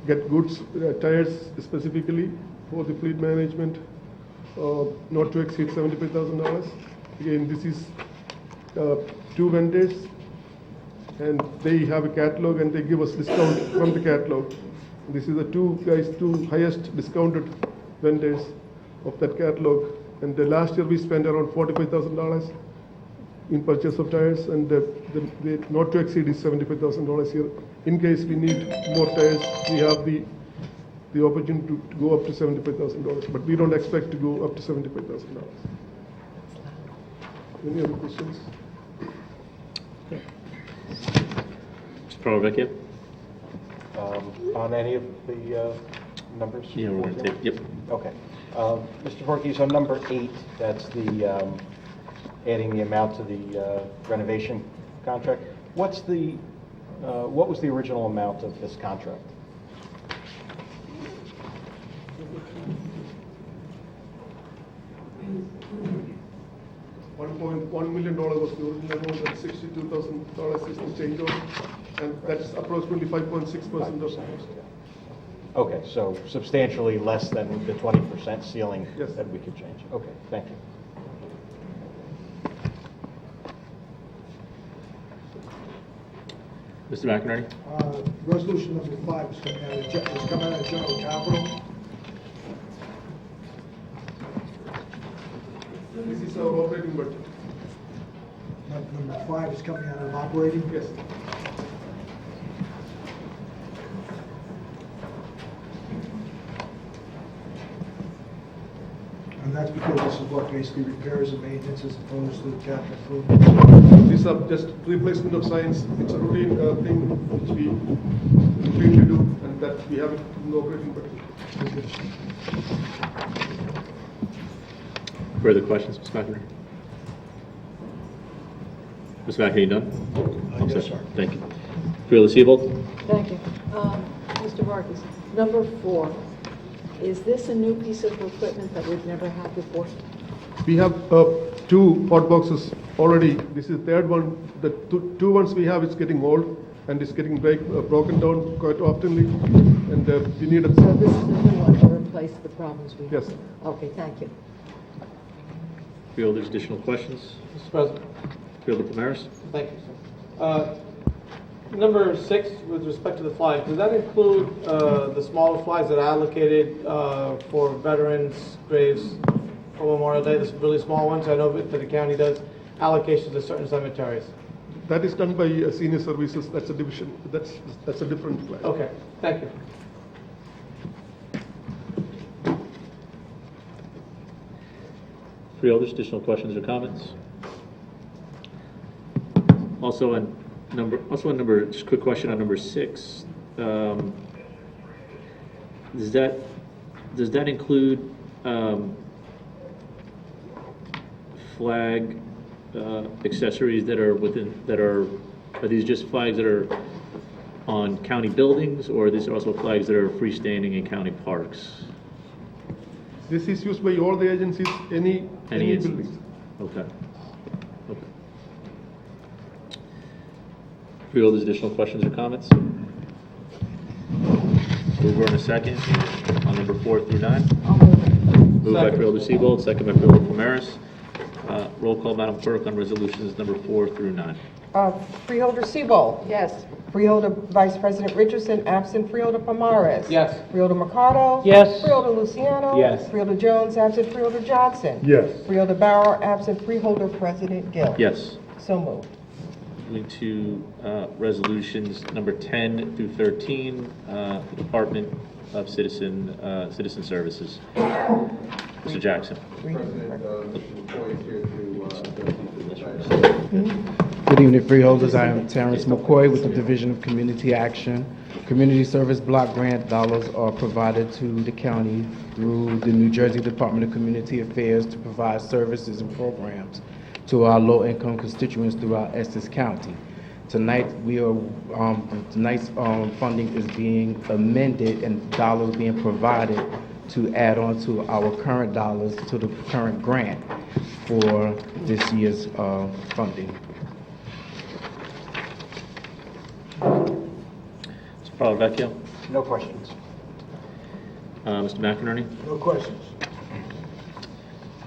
get goods, tires specifically for the fleet management, not to exceed $75,000. Again, this is 2 vendors, and they have a catalog, and they give us discount from the catalog. This is the two highest discounted vendors of that catalog. And last year we spent around $45,000 in purchase of tires, and the not to exceed is $75,000 here. In case we need more tires, we have the opportunity to go up to $75,000, but we don't expect to go up to $75,000. Any other questions? Mr. Paravecchia? On any of the numbers? Yeah, we're going to take, yep. Okay. Mr. Voorhees, on number 8, that's the adding the amount to the renovation contract. What was the original amount of this contract? $1.1 million was the original amount, and $62,000 is the change order, and that's approximately 5.6% of sales. Okay, so substantially less than the 20% ceiling that we could change. Okay, thank you. Mr. McInerney? Resolution number 5 is coming out of general capital. This is our operating budget. Number 5 is coming out of operating? Yes. And that's because this is what basically repairs and maintenance as opposed to capital improvements? These are just replacement of signs. It's a routine thing which we routinely do, and that we have it in the operating budget. Further questions, Ms. McInerney? Ms. McInerney, done? Yes, sir. Thank you. Freeholder Siebold? Thank you. Mr. Vargas, number 4, is this a new piece of equipment that we've never had before? We have 2 hot boxes already. This is the third one. The two ones we have, it's getting old, and it's getting broken down quite oftenly, and we need a... So this is a new one to replace the problems we have? Yes. Okay, thank you. Freeholders, additional questions? Mr. President. Freeholder Pomaris? Thank you, sir. Number 6, with respect to the flags, does that include the smaller flags that are allocated for veterans' graves for Memorial Day, the really small ones? I know that the county does allocations to certain cemeteries. That is done by senior services. That's a division. That's a different flag. Okay, thank you. Freeholders, additional questions or comments? Also on number, just a quick question on number 6. Does that include flag accessories that are these just flags that are on county buildings, or are these also flags that are freestanding in county parks? This is used by all the agencies, any instance? buildings. Okay. Freeholders, additional questions or comments? Mover in a second on number 4 through 9. Moved by Freeholder Siebold, second by Freeholder Pomeris. Roll call, Madam Clerk, on resolutions number 4 through 9. Freeholder Siebold. Yes. Freeholder Vice President Richardson, absent. Freeholder Pomares. Yes. Freeholder Mercado. Yes. Freeholder Luciano. Yes. Freeholder Jones, absent. Freeholder Johnson. Yes. Freeholder Bauer, absent. Freeholder President Gill. Yes. So moved. Moving to resolutions number 10 through 13, the Department of Citizen Services. Mr. Jackson. President, Mr. McCoy is here to Good evening, freeholders. I am Terrence McCoy with the Division of Community Action. Community Service Block Grant dollars are provided to the county through the New Jersey Department of Community Affairs to provide services and programs to our low-income constituents throughout Essex County. Tonight, tonight's funding is being amended and dollars being provided to add on to our current dollars to the current grant for this year's funding. Mr. Palavecchio? No questions. Mr. McInerney? No questions.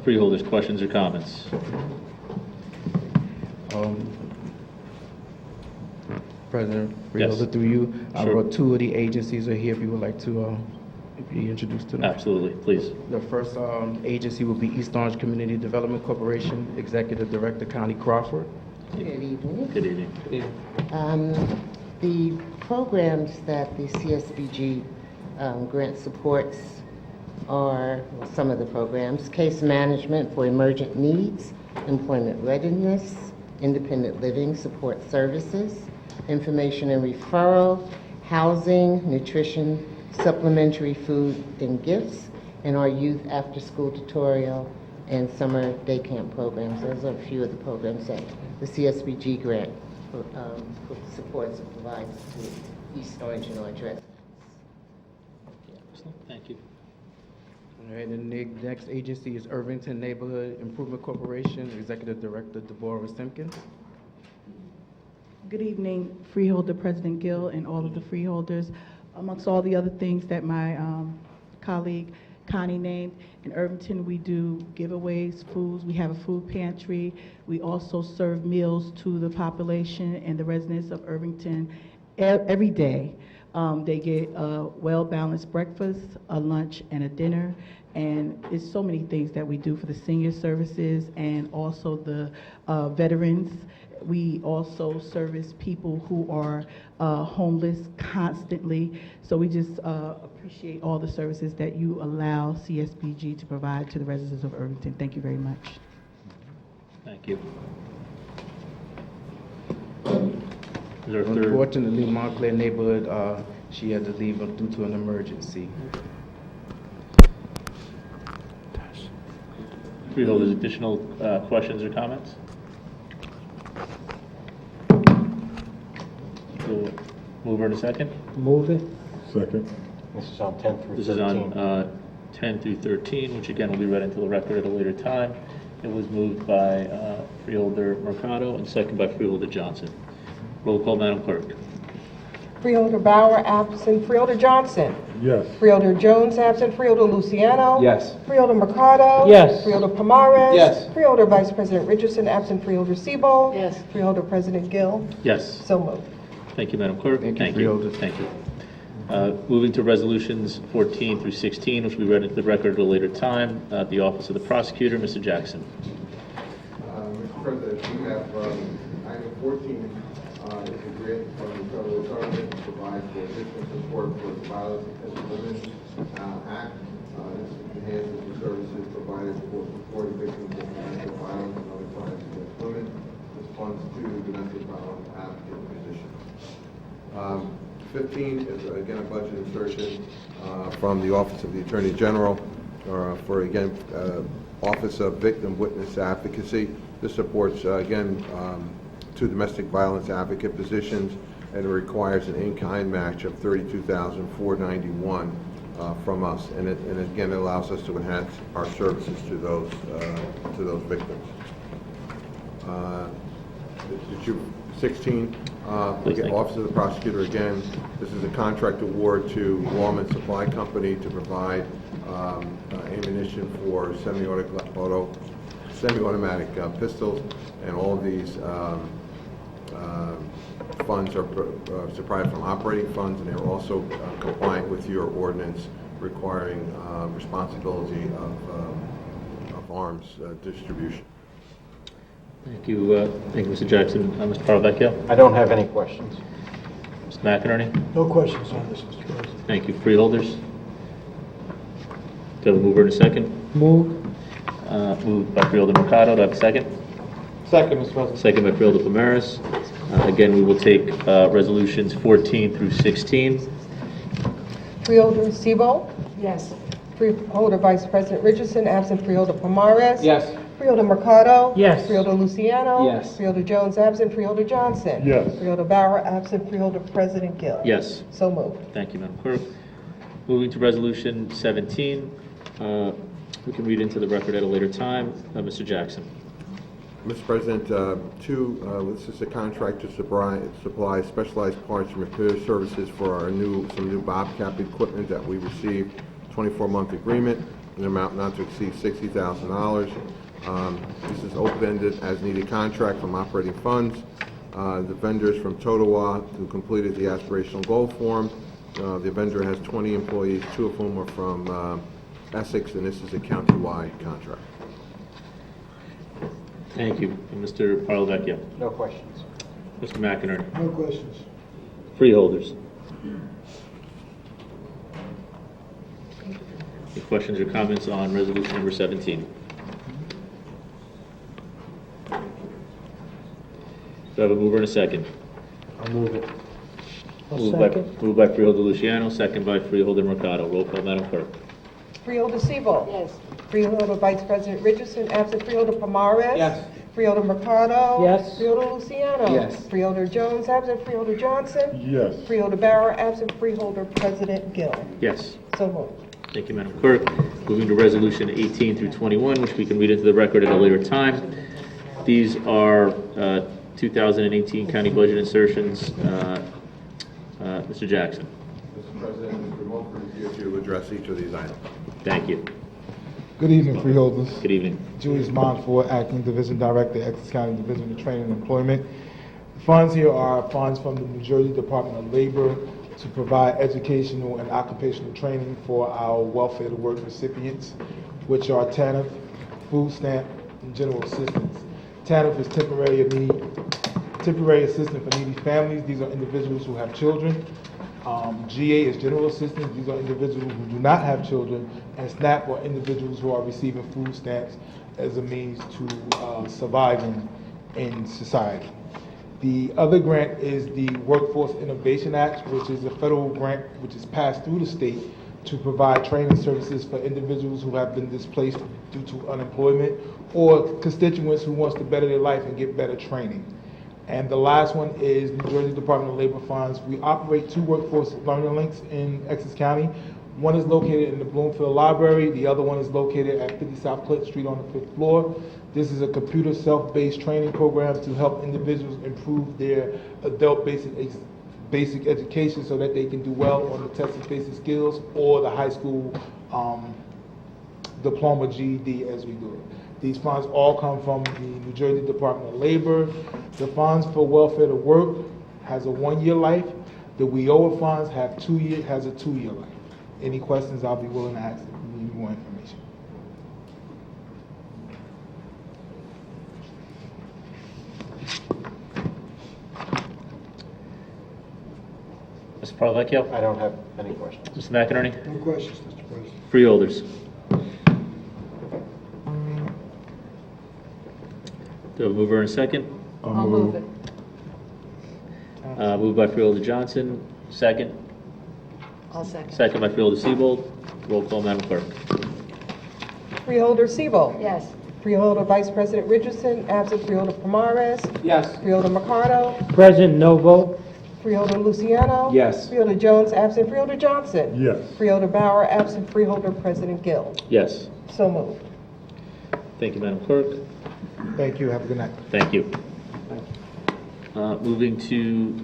Freeholders, questions or comments? President Freeholder, through you, I Sure. brought 2 of the agencies are here if you would like to be introduced to them. Absolutely, please. The first agency will be East Orange Community Development Corporation, Executive Director Connie Crawford. Good evening. Good evening. The programs that the CSBG grant supports are, well, some of the programs: case management for emergent needs, employment readiness, independent living support services, information and referral, housing, nutrition, supplementary food and gifts, and our youth after-school tutorial and summer day camp programs. Those are a few of the programs that the CSBG grant supports and provides to East Orange and Orange residents. Thank you. All right, and the next agency is Irvington Neighborhood Improvement Corporation, Executive Director Deborah Simpkins. Good evening, Freeholder President Gill and all of the freeholders. Amongst all the other things that my colleague Connie named, in Irvington we do giveaways, foods. We have a food pantry. We also serve meals to the population and the residents of Irvington every day. They get a well-balanced breakfast, a lunch, and a dinner. And it's so many things that we do for the senior services and also the veterans. We also service people who are homeless constantly. So we just appreciate all the services that you allow CSBG to provide to the residents of Irvington. Thank you very much. Thank you. Is there a third? Unfortunately, Montclair Neighborhood, she had to leave due to an emergency. Freeholders, additional questions or comments? Mover in a second. Move it. Second. This is on 10 through 13. This is on 10 through 13, which again will be read into the record at a later time. It was moved by Freeholder Mercado and second by Freeholder Johnson. Roll call, Madam Clerk. Freeholder Bauer, absent. Freeholder Johnson. Yes. Freeholder Jones, absent. Freeholder Luciano. Yes. Freeholder Mercado. Yes. Freeholder Pomares. Yes. Freeholder Vice President Richardson, absent. Freeholder Siebold. Yes. Freeholder President Gill. Yes. So moved. Thank you, Madam Clerk. Thank you, Freeholders. Thank you. Moving to resolutions 14 through 16, which we read into the record at a later time. The Office of the Prosecutor, Mr. Jackson. Mr. President, we have item 14 provide for victim support for the Violence Against Women Act. This enhances the services provided for supporting victims of domestic violence and other crimes against women. This funds two domestic violence advocate positions. 15 is again a budget insertion from the Office of the Attorney General for again Office of Victim Witness Advocacy. This supports again two domestic violence advocate positions, and it requires an in-kind match of $32,491 from us, and again it allows us to enhance our services to those victims. 16, Office of the Prosecutor again. This is a contract award to Lawman Supply Company to provide ammunition for semi-automatic pistols, and all of these funds are supplied from operating funds, and they're also compliant with your ordinance requiring responsibility of arms distribution. Thank you, Mr. Jackson. Mr. Parlavecchio? I don't have any questions. Mr. McInerney? No questions on this, Mr. President. Thank you. Freeholders? Do I have a mover and a second? Move. Moved by Freeholder Mercado. Do I have a second? Second, Mr. President. Second by Freeholder Pomeroy. Again, we will take resolutions 14 through 16. Freeholder Sebo? Yes. Freeholder Vice President Richardson, absent Freeholder Pomares? Yes. Freeholder Mercado? Yes. Freeholder Luciano? Yes. Freeholder Jones, absent Freeholder Johnson? Yes. Freeholder Bauer, absent Freeholder President Gill? Yes. So moved. Thank you, Madam Clerk. Moving to resolution 17. We can read into the record at a later time. Mr. Jackson. Mr. President, this is a contract to supply specialized parts and repair services for our some new Bobcat equipment that we received. 24-month agreement, an amount not to exceed $60,000. This is open-ended as-needed contract from operating funds. The vendors from Totowa who completed the aspirational goal form. The vendor has 20 employees, 2 of whom are from Essex, and this is a county-wide contract. Thank you. And Mr. Parlavecchio. No questions. Mr. McInerney. No questions. Freeholders. Any questions or comments on resolution number 17? Do I have a mover and a second? I'll move it. Moved by Freeholder Luciano, second by Freeholder Mercado. Roll call, Madam Clerk. Freeholder Sebo? Yes. Freeholder Vice President Richardson, absent Freeholder Pomares? Yes. Freeholder Mercado? Yes. Freeholder Luciano? Yes. Freeholder Jones, absent Freeholder Johnson? Yes. Freeholder Bauer, absent Freeholder President Gill? Yes. So moved. Thank you, Madam Clerk. Moving to resolution 18 through 21, which we can read into the record at a later time. These are 2018 county budget insertions. Mr. Jackson. Mr. President, Mr. Mulford is here to address each of these items. Thank you. Good evening, Freeholders. Good evening. Julius Montfort, Acting Division Director, Essex County Division of Training and Employment. The funds here are funds from the New Jersey Department of Labor to provide educational and occupational training for our welfare to work recipients, which are TANF, food stamp, and general assistance. TANF is temporary assistance for needy families. These are individuals who have children. GA is general assistance. These are individuals who do not have children. And SNAP are individuals who are receiving food stamps as a means to surviving in society. The other grant is the Workforce Innovation Act, which is a federal grant which is passed through the state to provide training services for individuals who have been displaced due to unemployment or constituents who wants to better their life and get better training. And the last one is New Jersey Department of Labor funds. We operate 2 workforce learning links in Essex County. One is located in the Bloomfield Library. The other one is located at 50 South Clinton Street on the 5th floor. This is a computer self-based training program to help individuals improve their adult basic education so that they can do well on the tested basic skills or the high school diploma GED as we do it. These funds all come from the New Jersey Department of Labor. The funds for welfare to work has a 1-year life. The WIOA funds has a 2-year life. Any questions, I'll be willing to ask if you need more information. Mr. Parlavecchio? I don't have any questions. Mr. McInerney? No questions, Mr. President. Freeholders? Do I have a mover and a second? I'll move it. Moved by Freeholder Johnson, second. I'll second. Second by Freeholder Siebold. Roll call, Madam Clerk. Freeholder Siebold. Yes. Freeholder Vice President Richardson, absent Freeholder Pomares. Yes. Freeholder Mercado. Present, no vote. Freeholder Luciano. Yes. Freeholder Jones, absent Freeholder Johnson. Yes. Freeholder Bauer, absent Freeholder President Gill. Yes. So moved. Thank you, Madam Clerk. Thank you, have a good night. Thank you. Moving to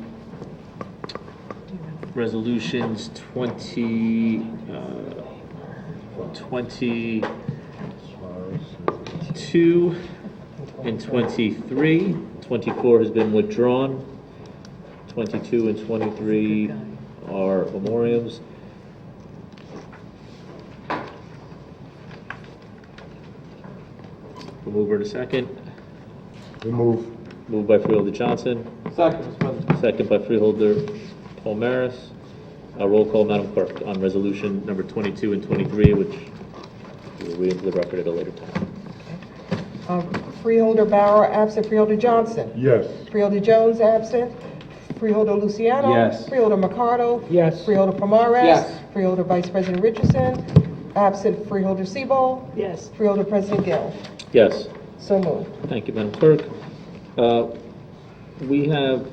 resolutions 22 and 23. 24 has been withdrawn. 22 and 23 are memoriams. We'll move in a second. We move. Moved by Freeholder Johnson. Second, Mr. President. Second by Freeholder Palmaris. Roll call, Madam Clerk, on resolution number 22 and 23, which we'll read into the record at a later time. Freeholder Bauer, absent Freeholder Johnson. Yes. Freeholder Jones, absent. Freeholder Luciano. Yes. Freeholder Mercado. Yes. Freeholder Pomares. Yes. Freeholder Vice President Richardson, absent Freeholder Siebold. Yes. Freeholder President Gill. Yes. So moved. Thank you, Madam Clerk. We have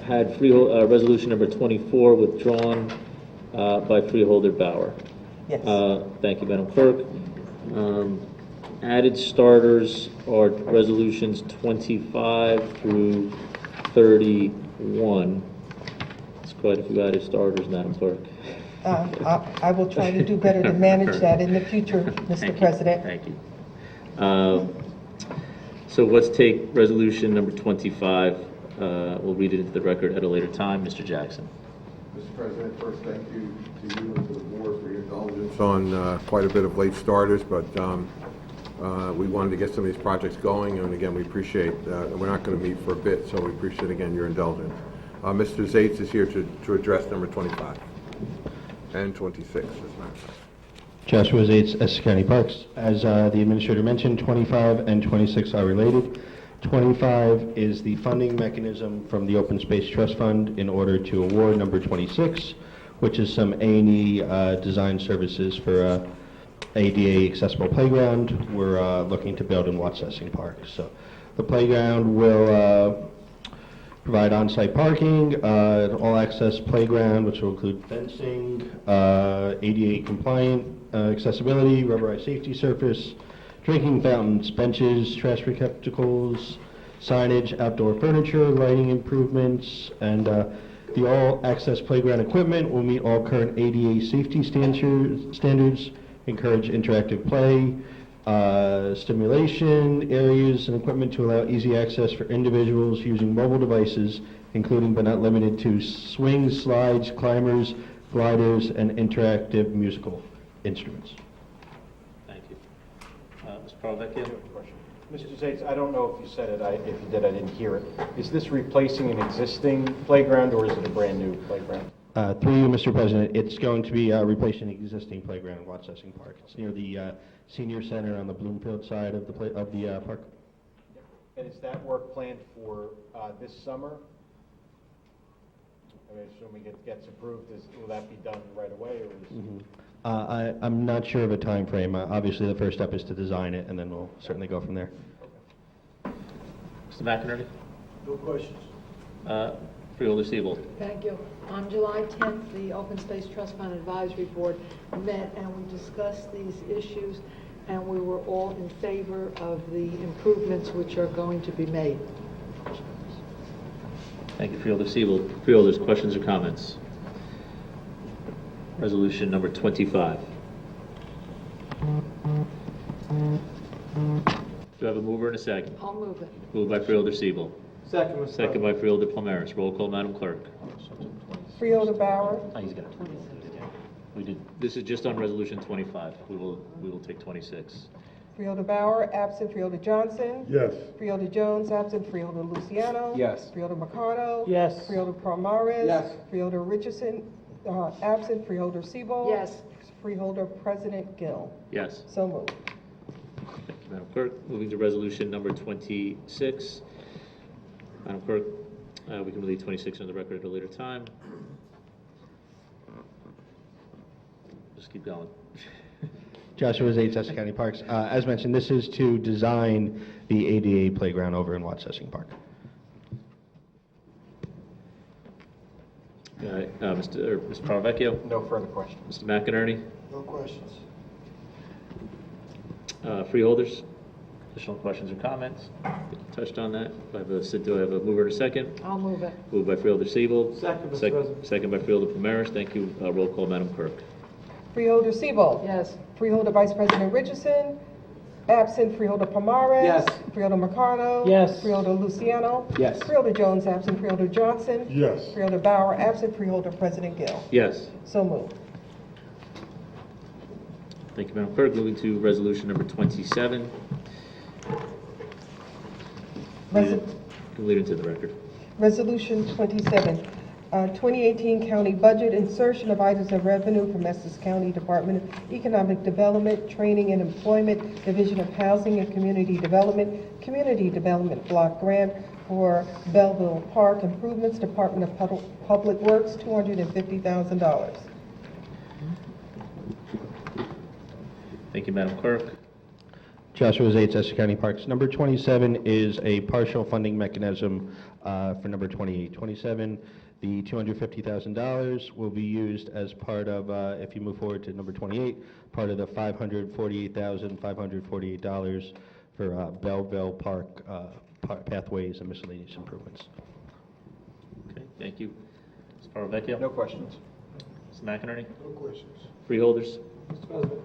had resolution number 24 withdrawn by Freeholder Bauer. Yes. Thank you, Madam Clerk. Added starters are resolutions 25 through 31. It's quite a few added starters, Madam Clerk. I will try to do better to manage that in the future, Mr. President. Thank you. So let's take resolution number 25. We'll read it into the record at a later time. Mr. Jackson. Mr. President, first thank you to you and to the board for your indulgence on quite a bit of late starters, but we wanted to get some of these projects going, and again, we appreciate, we're not going to meet for a bit, so we appreciate, again, your indulgence. Mr. Zates is here to address number 25 and 26, as a matter of fact. Joshua Zates, Essex County Parks. As the administrator mentioned, 25 and 26 are related. 25 is the funding mechanism from the Open Space Trust Fund in order to award number 26, which is some A&E design services for ADA accessible playground we're looking to build in Watts-Essing Park. So the playground will provide on-site parking, an all-access playground, which will include fencing, ADA compliant accessibility, rubberized safety surface, drinking fountains, benches, trash receptacles, signage, outdoor furniture, lighting improvements, and the all-access playground equipment will meet all current ADA safety standards, encourage interactive play, stimulation areas and equipment to allow easy access for individuals using mobile devices, including but not limited to swings, slides, climbers, gliders, and interactive musical instruments. Thank you. Mr. Parlavecchio? Mr. Zates, I don't know if you said it. If you did, I didn't hear it. Is this replacing an existing playground, or is it a brand-new playground? Through you, Mr. President, it's going to be replacing the existing playground in Watts-Essing Park. It's near the senior center on the Bloomfield side of the park. And is that work planned for this summer? I mean, assuming it gets approved, will that be done right away, or is... I'm not sure of a time frame. Obviously, the first step is to design it, and then we'll certainly go from there. Mr. McInerney? No questions. Freeholder Siebold. Thank you. On July 10th, the Open Space Trust Fund Advisory Board met and we discussed these issues, and we were all in favor of the improvements which are going to be made. Thank you, Freeholder Siebold. Freeholders, questions or comments? Resolution number 25. Do I have a mover and a second? I'll move it. Moved by Freeholder Siebold. Second, Mr. Second by Freeholder Palmaris. Roll call, Madam Clerk. Freeholder Bauer. He's got it. This is just on resolution 25. We will take 26. Freeholder Bauer, absent. Freeholder Johnson. Yes. Freeholder Jones, absent. Freeholder Luciano. Yes. Freeholder Mercado. Yes. Freeholder Palmares. Yes. Freeholder Richardson, absent. Freeholder Sebo. Yes. Freeholder President Gill. Yes. So moved. Thank you, Madam Clerk. Moving to resolution number 26. Madam Clerk, we can leave 26 on the record at a later time. Just keep going. Joshua Zates, Essex County Parks. As mentioned, this is to design the ADA playground over in Watts-Essing Park. Mr. Paravecchio? No further questions. Mr. McInerney? No questions. Freeholders? Additional questions or comments? Touched on that. Do I have a mover and a second? I'll move it. Moved by Freeholder Siebel. Second, Mr. President. Second by Freeholder Palmares. Thank you. Roll call, Madam Clerk. Freeholder Sebo. Yes. Freeholder Vice President Richardson, absent. Freeholder Palmares. Yes. Freeholder Mercado. Yes. Freeholder Luciano. Yes. Freeholder Jones, absent. Freeholder Johnson. Yes. Freeholder Bauer, absent. Freeholder President Gill. Yes. So moved. Thank you, Madam Clerk. Moving to resolution number 27. Lead into the record. Resolution 27, 2018 county budget, insertion of items of revenue from Essex County Department of Economic Development, Training and Employment, Division of Housing and Community Development Block Grant for Belleville Park Improvements, Department of Public Works, $250,000. Thank you, Madam Clerk. Joshua Zates, Essex County Parks. Number 27 is a partial funding mechanism for number 28. 27, the $250,000 will be used as part of, if you move forward to number 28, part of the $548,548 for Belleville Park pathways and miscellaneous improvements. Okay, thank you. Mr. Paravecchio? No questions. Mr. McInerney? No questions. Freeholders? Mr. President.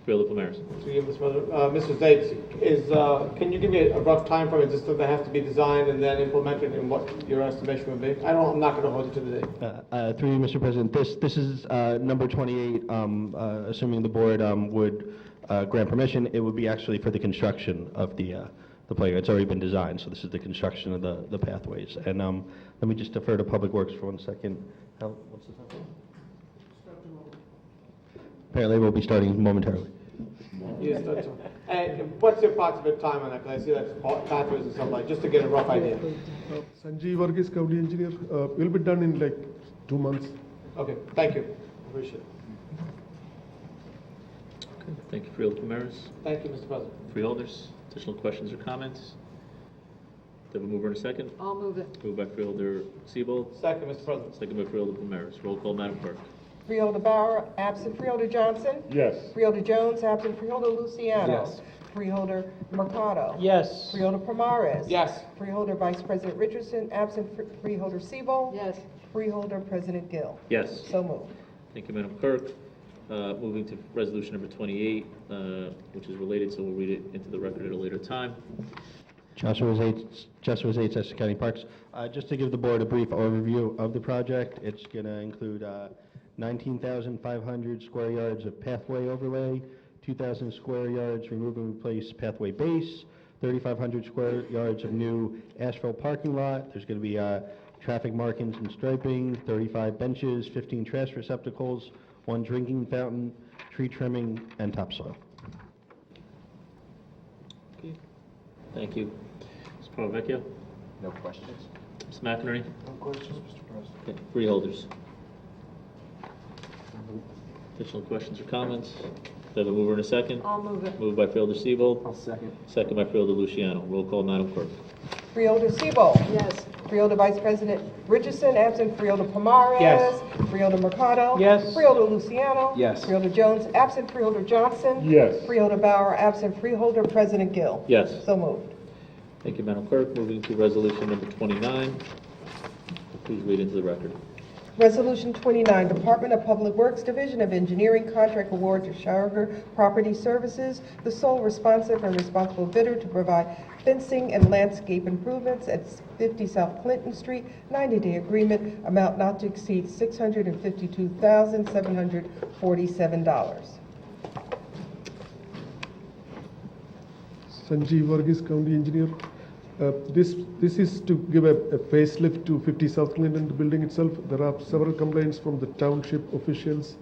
Freeholder Palmares? To you, Mr. President. Mr. Zates, can you give me a rough time frame? Is this that they have to be designed and then implemented, and what your estimation would be? I'm not going to hold you to the date. Through you, Mr. President, this is number 28. Assuming the board would grant permission, it would be actually for the construction of the playground. It's already been designed, so this is the construction of the pathways. And let me just defer to Public Works for 1 second. What's the time? Apparently, we'll be starting momentarily. Yes, that's all. And what's the approximate time on that? Because I see that's pathways and stuff like, just to get a rough idea. Sanjeev Varghese, county engineer, will be done in like 2 months. Okay, thank you. Appreciate it. Okay, thank you, Freeholder Palmares. Thank you, Mr. President. Freeholders? Additional questions or comments? Do I have a mover and a second? I'll move it. Moved by Freeholder Siebel. Second, Mr. President. Second by Freeholder Palmares. Roll call, Madam Clerk. Freeholder Bauer, absent. Freeholder Johnson. Yes. Freeholder Jones, absent. Freeholder Luciano. Yes. Freeholder Mercado. Yes. Freeholder Palmares. Yes. Freeholder Vice President Richardson, absent. Freeholder Sebo. Yes. Freeholder President Gill. Yes. So moved. Thank you, Madam Clerk. Moving to resolution number 28, which is related, so we'll read it into the record at a later time. Joshua Zates, Essex County Parks. Just to give the board a brief overview of the project, it's going to include 19,500 square yards of pathway overlay, 2,000 square yards remove and replace pathway base, 3,500 square yards of new asphalt parking lot. There's going to be traffic markings and striping, 35 benches, 15 trash receptacles, 1 drinking fountain, tree trimming, and topsoil. Okay. Thank you. Mr. Paravecchio? No questions. Ms. McInerney? No questions, Mr. President. Okay. Freeholders? Additional questions or comments? Do I have a mover and a second? I'll move it. Moved by Freeholder Siebel. I'll second. Second by Freeholder Luciano. Roll call, Madam Clerk. Freeholder Sebo. Yes. Freeholder Vice President Richardson, absent. Freeholder Palmares. Yes. Freeholder Mercado. Yes. Freeholder Luciano. Yes. Freeholder Jones, absent. Freeholder Johnson. Yes. Freeholder Bauer, absent. Freeholder President Gill. Yes. So moved. Thank you, Madam Clerk. Moving to resolution number 29. Please read into the record. Resolution 29, Department of Public Works, Division of Engineering, contract award to Schwartz Property Services, the sole responsive and responsible bidder to provide fencing and landscape improvements at 50 South Clinton Street, 90-day agreement, amount not to exceed $652,747. Sanjeev Varghese, County Engineer. This is to give a facelift to 50 South Clinton, the building itself. There are several complaints from the township officials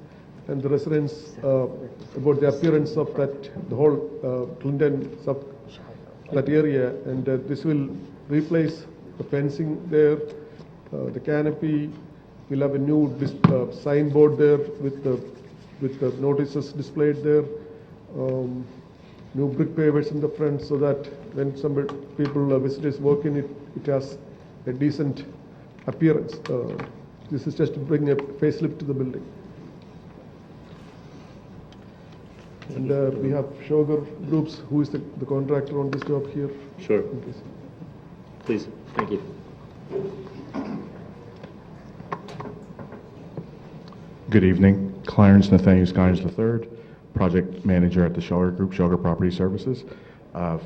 and the residents about the appearance of the whole Clinton that area, and this will replace the fencing there, the canopy. We'll have a new signboard there with the notices displayed there. New brick pavers in the front, so that when visitors walk in, it has a decent appearance. This is just to bring a facelift to the building. And we have Sugar Groups, who is the contractor on this job here. Sure. Please, thank you. Good evening. Clarence Nathaniel Skynes III, Project Manager at the Sugar Group, Sugar Property Services.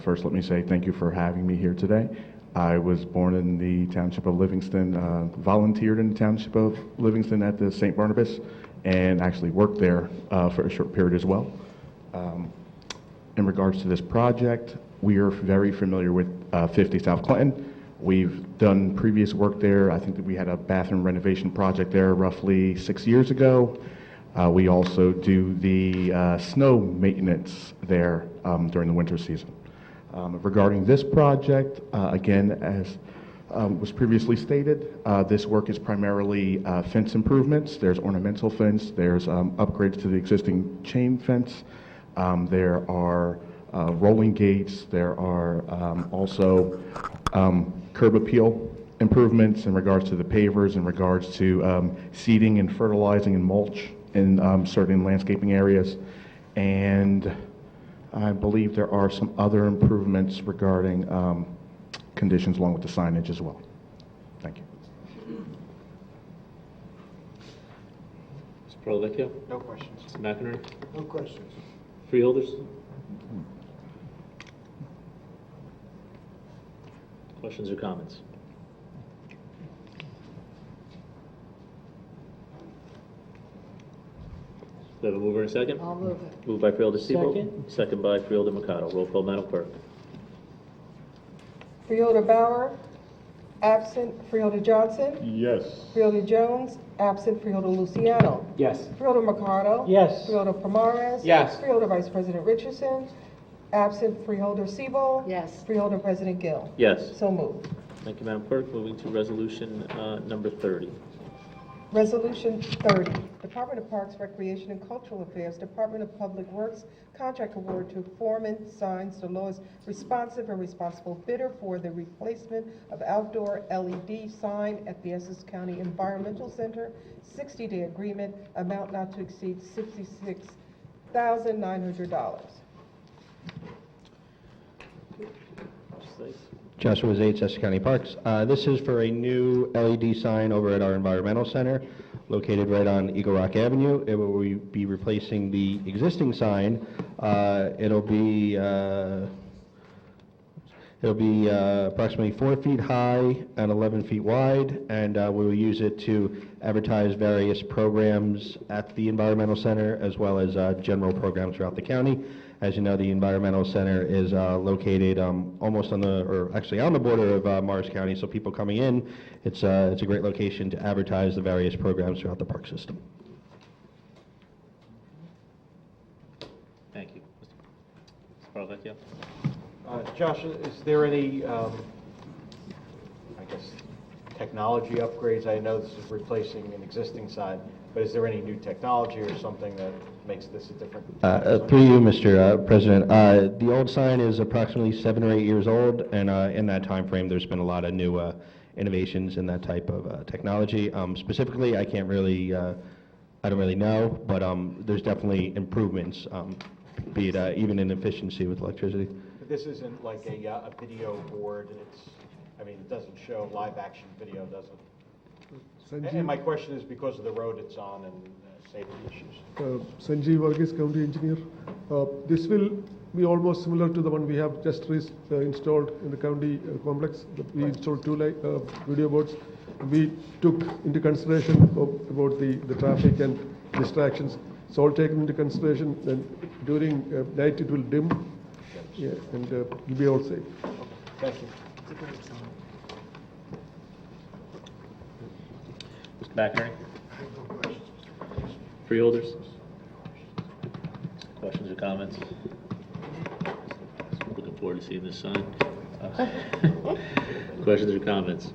First, let me say thank you for having me here today. I was born in the Township of Livingston, volunteered in the Township of Livingston at the St. Barnabas, and actually worked there for a short period as well. In regards to this project, we are very familiar with 50 South Clinton. We've done previous work there. I think that we had a bathroom renovation project there roughly 6 years ago. We also do the snow maintenance there during the winter season. Regarding this project, again, as was previously stated, this work is primarily fence improvements. There's ornamental fence, there's upgrades to the existing chain fence, there are rolling gates, there are also curb appeal improvements in regards to the pavers, in regards to seeding and fertilizing and mulch in certain landscaping areas. And I believe there are some other improvements regarding conditions along with the signage as well. Thank you. Mr. Prolavecchio? No questions. Mr. McInerney? No questions. Freeholders? Questions or comments? Do we have a mover and a second? I'll move it. Moved by Freeholder Sebo. Second. Second by Freeholder Mikado. Roll call, Madam Clerk. Freeholder Bauer, absent. Freeholder Johnson, Yes. Freeholder Jones, absent. Freeholder Luciano, Yes. Freeholder Mercado, Yes. Freeholder Pomares, Yes. Freeholder Vice President Richardson, absent. Freeholder Sebo, Yes. Freeholder President Gill. Yes. So moved. Thank you, Madam Clerk. Moving to resolution number 30. Resolution 30, Department of Parks, Recreation, and Cultural Affairs, Department of Public Works, contract award to Foreman Signs, the lowest responsive and responsible bidder for the replacement of outdoor LED sign at the Essex County Environmental Center, 60-day agreement, amount not to exceed $66,900. Joshua Zates, Essex County Parks. This is for a new LED sign over at our Environmental Center, located right on Eagle Rock Avenue. It will be replacing the existing sign. It'll be approximately 4 feet high and 11 feet wide, and we will use it to advertise various programs at the Environmental Center, as well as general programs throughout the county. As you know, the Environmental Center is located almost on the border of Morris County, so people coming in, it's a great location to advertise the various programs throughout the park system. Thank you. Mr. Prolavecchio? Josh, is there any, technology upgrades? I know this is replacing an existing sign, but is there any new technology or something that makes this a different? Through you, Mr. President, the old sign is approximately 7 or 8 years old, and in that time frame, there's been a lot of new innovations in that type of technology. Specifically, I don't really know, but there's definitely improvements, be it even in efficiency with electricity. But this isn't like a video board. It doesn't show live action video, does it? And my question is because of the road it's on and safety issues. Sanjeev Varghese, County Engineer. This will be almost similar to the one we have just installed in the county complex. We installed 2 video boards. We took into consideration about the traffic and distractions. It's all taken into consideration. And during night it will dim, Yeah, and you'll be all safe. Thank you. Mr. McInerney? Freeholders? Questions or comments? Looking forward to seeing this sign. Questions or comments?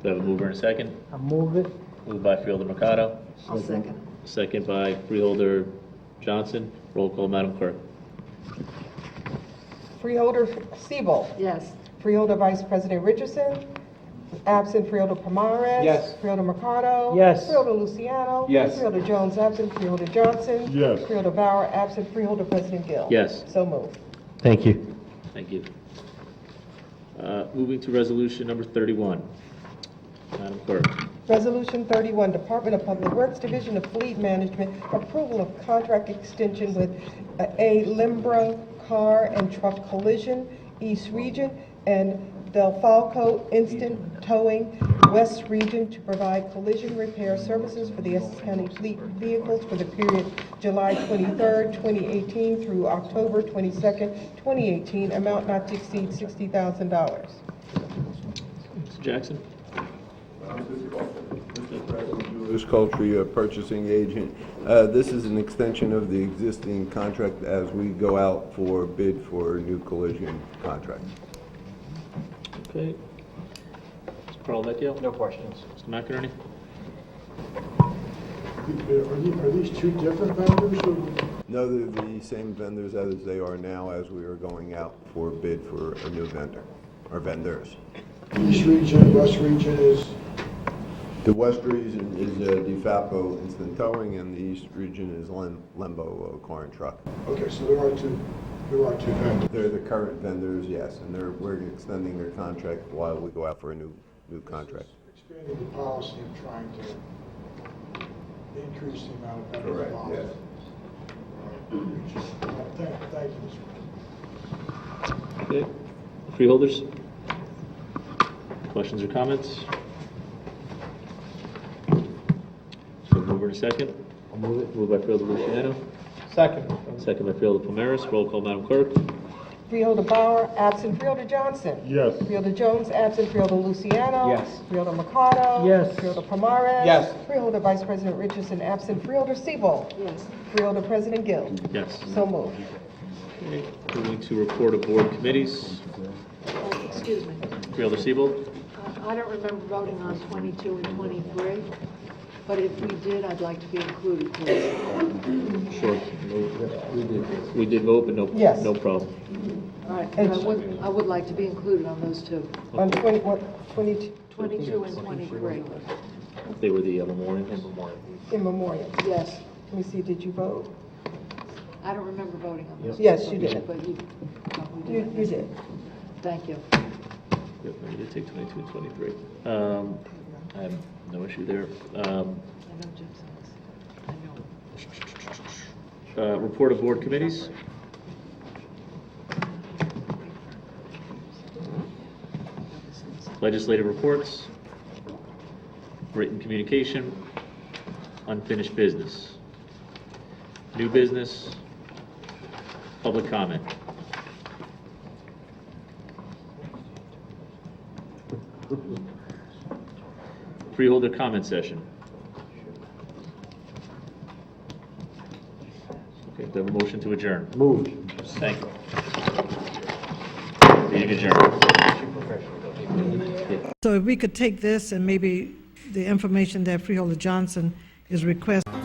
Do I have a mover and a second? I'll move it. Moved by Freeholder Mercado. I'll second. Second by Freeholder Johnson. Roll call, Madam Clerk. Freeholder Siebel. Yes. Freeholder Vice President Richardson. Absent Freeholder Pomares. Yes. Freeholder Mercado. Yes. Freeholder Luciano. Yes. Freeholder Jones absent. Freeholder Johnson. Yes. Freeholder Bauer absent. Freeholder President Gill. Yes. So moved. Thank you. Thank you. Moving to resolution number 31. Madam Clerk. Resolution 31, Department of Public Works, Division of Fleet Management, approval of contract extension with A. Limbra Car and Truck Collision, East Region, and Del Falco Instant Towing, West Region, to provide collision repair services for the Essex County fleet vehicles for the period July 23rd, 2018 through October 22nd, 2018, amount not to exceed $60,000. Mr. Jackson. Mr. President, Julius Coltree, purchasing agent. This is an extension of the existing contract as we go out for bid for new collision contracts. Okay. Mr. Carl-Vecchio? No questions. Mr. McInerney? Are these two different vendors? Or? No, they're the same vendors as they are now as we are going out for bid for a new vendor, or vendors. East region, west region is? The west region is DeFalco Instant Towing, and the east region is Lembo Car and Truck. Okay, so there are two vendors. They're the current vendors, yes, and we're extending their contract while we go out for a new contract. Expanding the policy of trying to increase the amount of vendors Correct, involved. yes. Thank you, Mr. Okay. Freeholders? Questions or comments? So mover in a second. I'll move it. Moved by Freeholder Luciano. Second. Second by Freeholder Pomares. Roll call, Madam Clerk. Freeholder Bauer, absent. Freeholder Johnson. Yes. Freeholder Jones, absent. Freeholder Luciano. Yes. Freeholder Mercado. Yes. Freeholder Pomares. Yes. Freeholder Vice President Richardson, absent. Freeholder Siebel. Yes. Freeholder President Gill. Yes. So moved. Okay. Moving to report of board committees. Excuse me. Freeholder Siebel. I don't remember voting on 22 and 23, but if we did, I'd like to be included, please. Sure. We did vote, but no, Yes. no problem. All right, and I would like to be included on those two, On 22, 22 and 23. They were the memorials. in memoriam. Yes. Let me see, did you vote? I don't remember voting on those. Yes, you did. But you probably You did. did. Thank you. Yep, we did take 22 and 23. I have no issue there. I know Jim says. I know. Report of board committees. Legislative reports. Written communication. Unfinished business. New business. Public comment. Freeholder comment session. Okay, do I have a motion to adjourn? Moved. Thank you. Meeting adjourned. So if we could take this and maybe the information that Freeholder Johnson is requesting.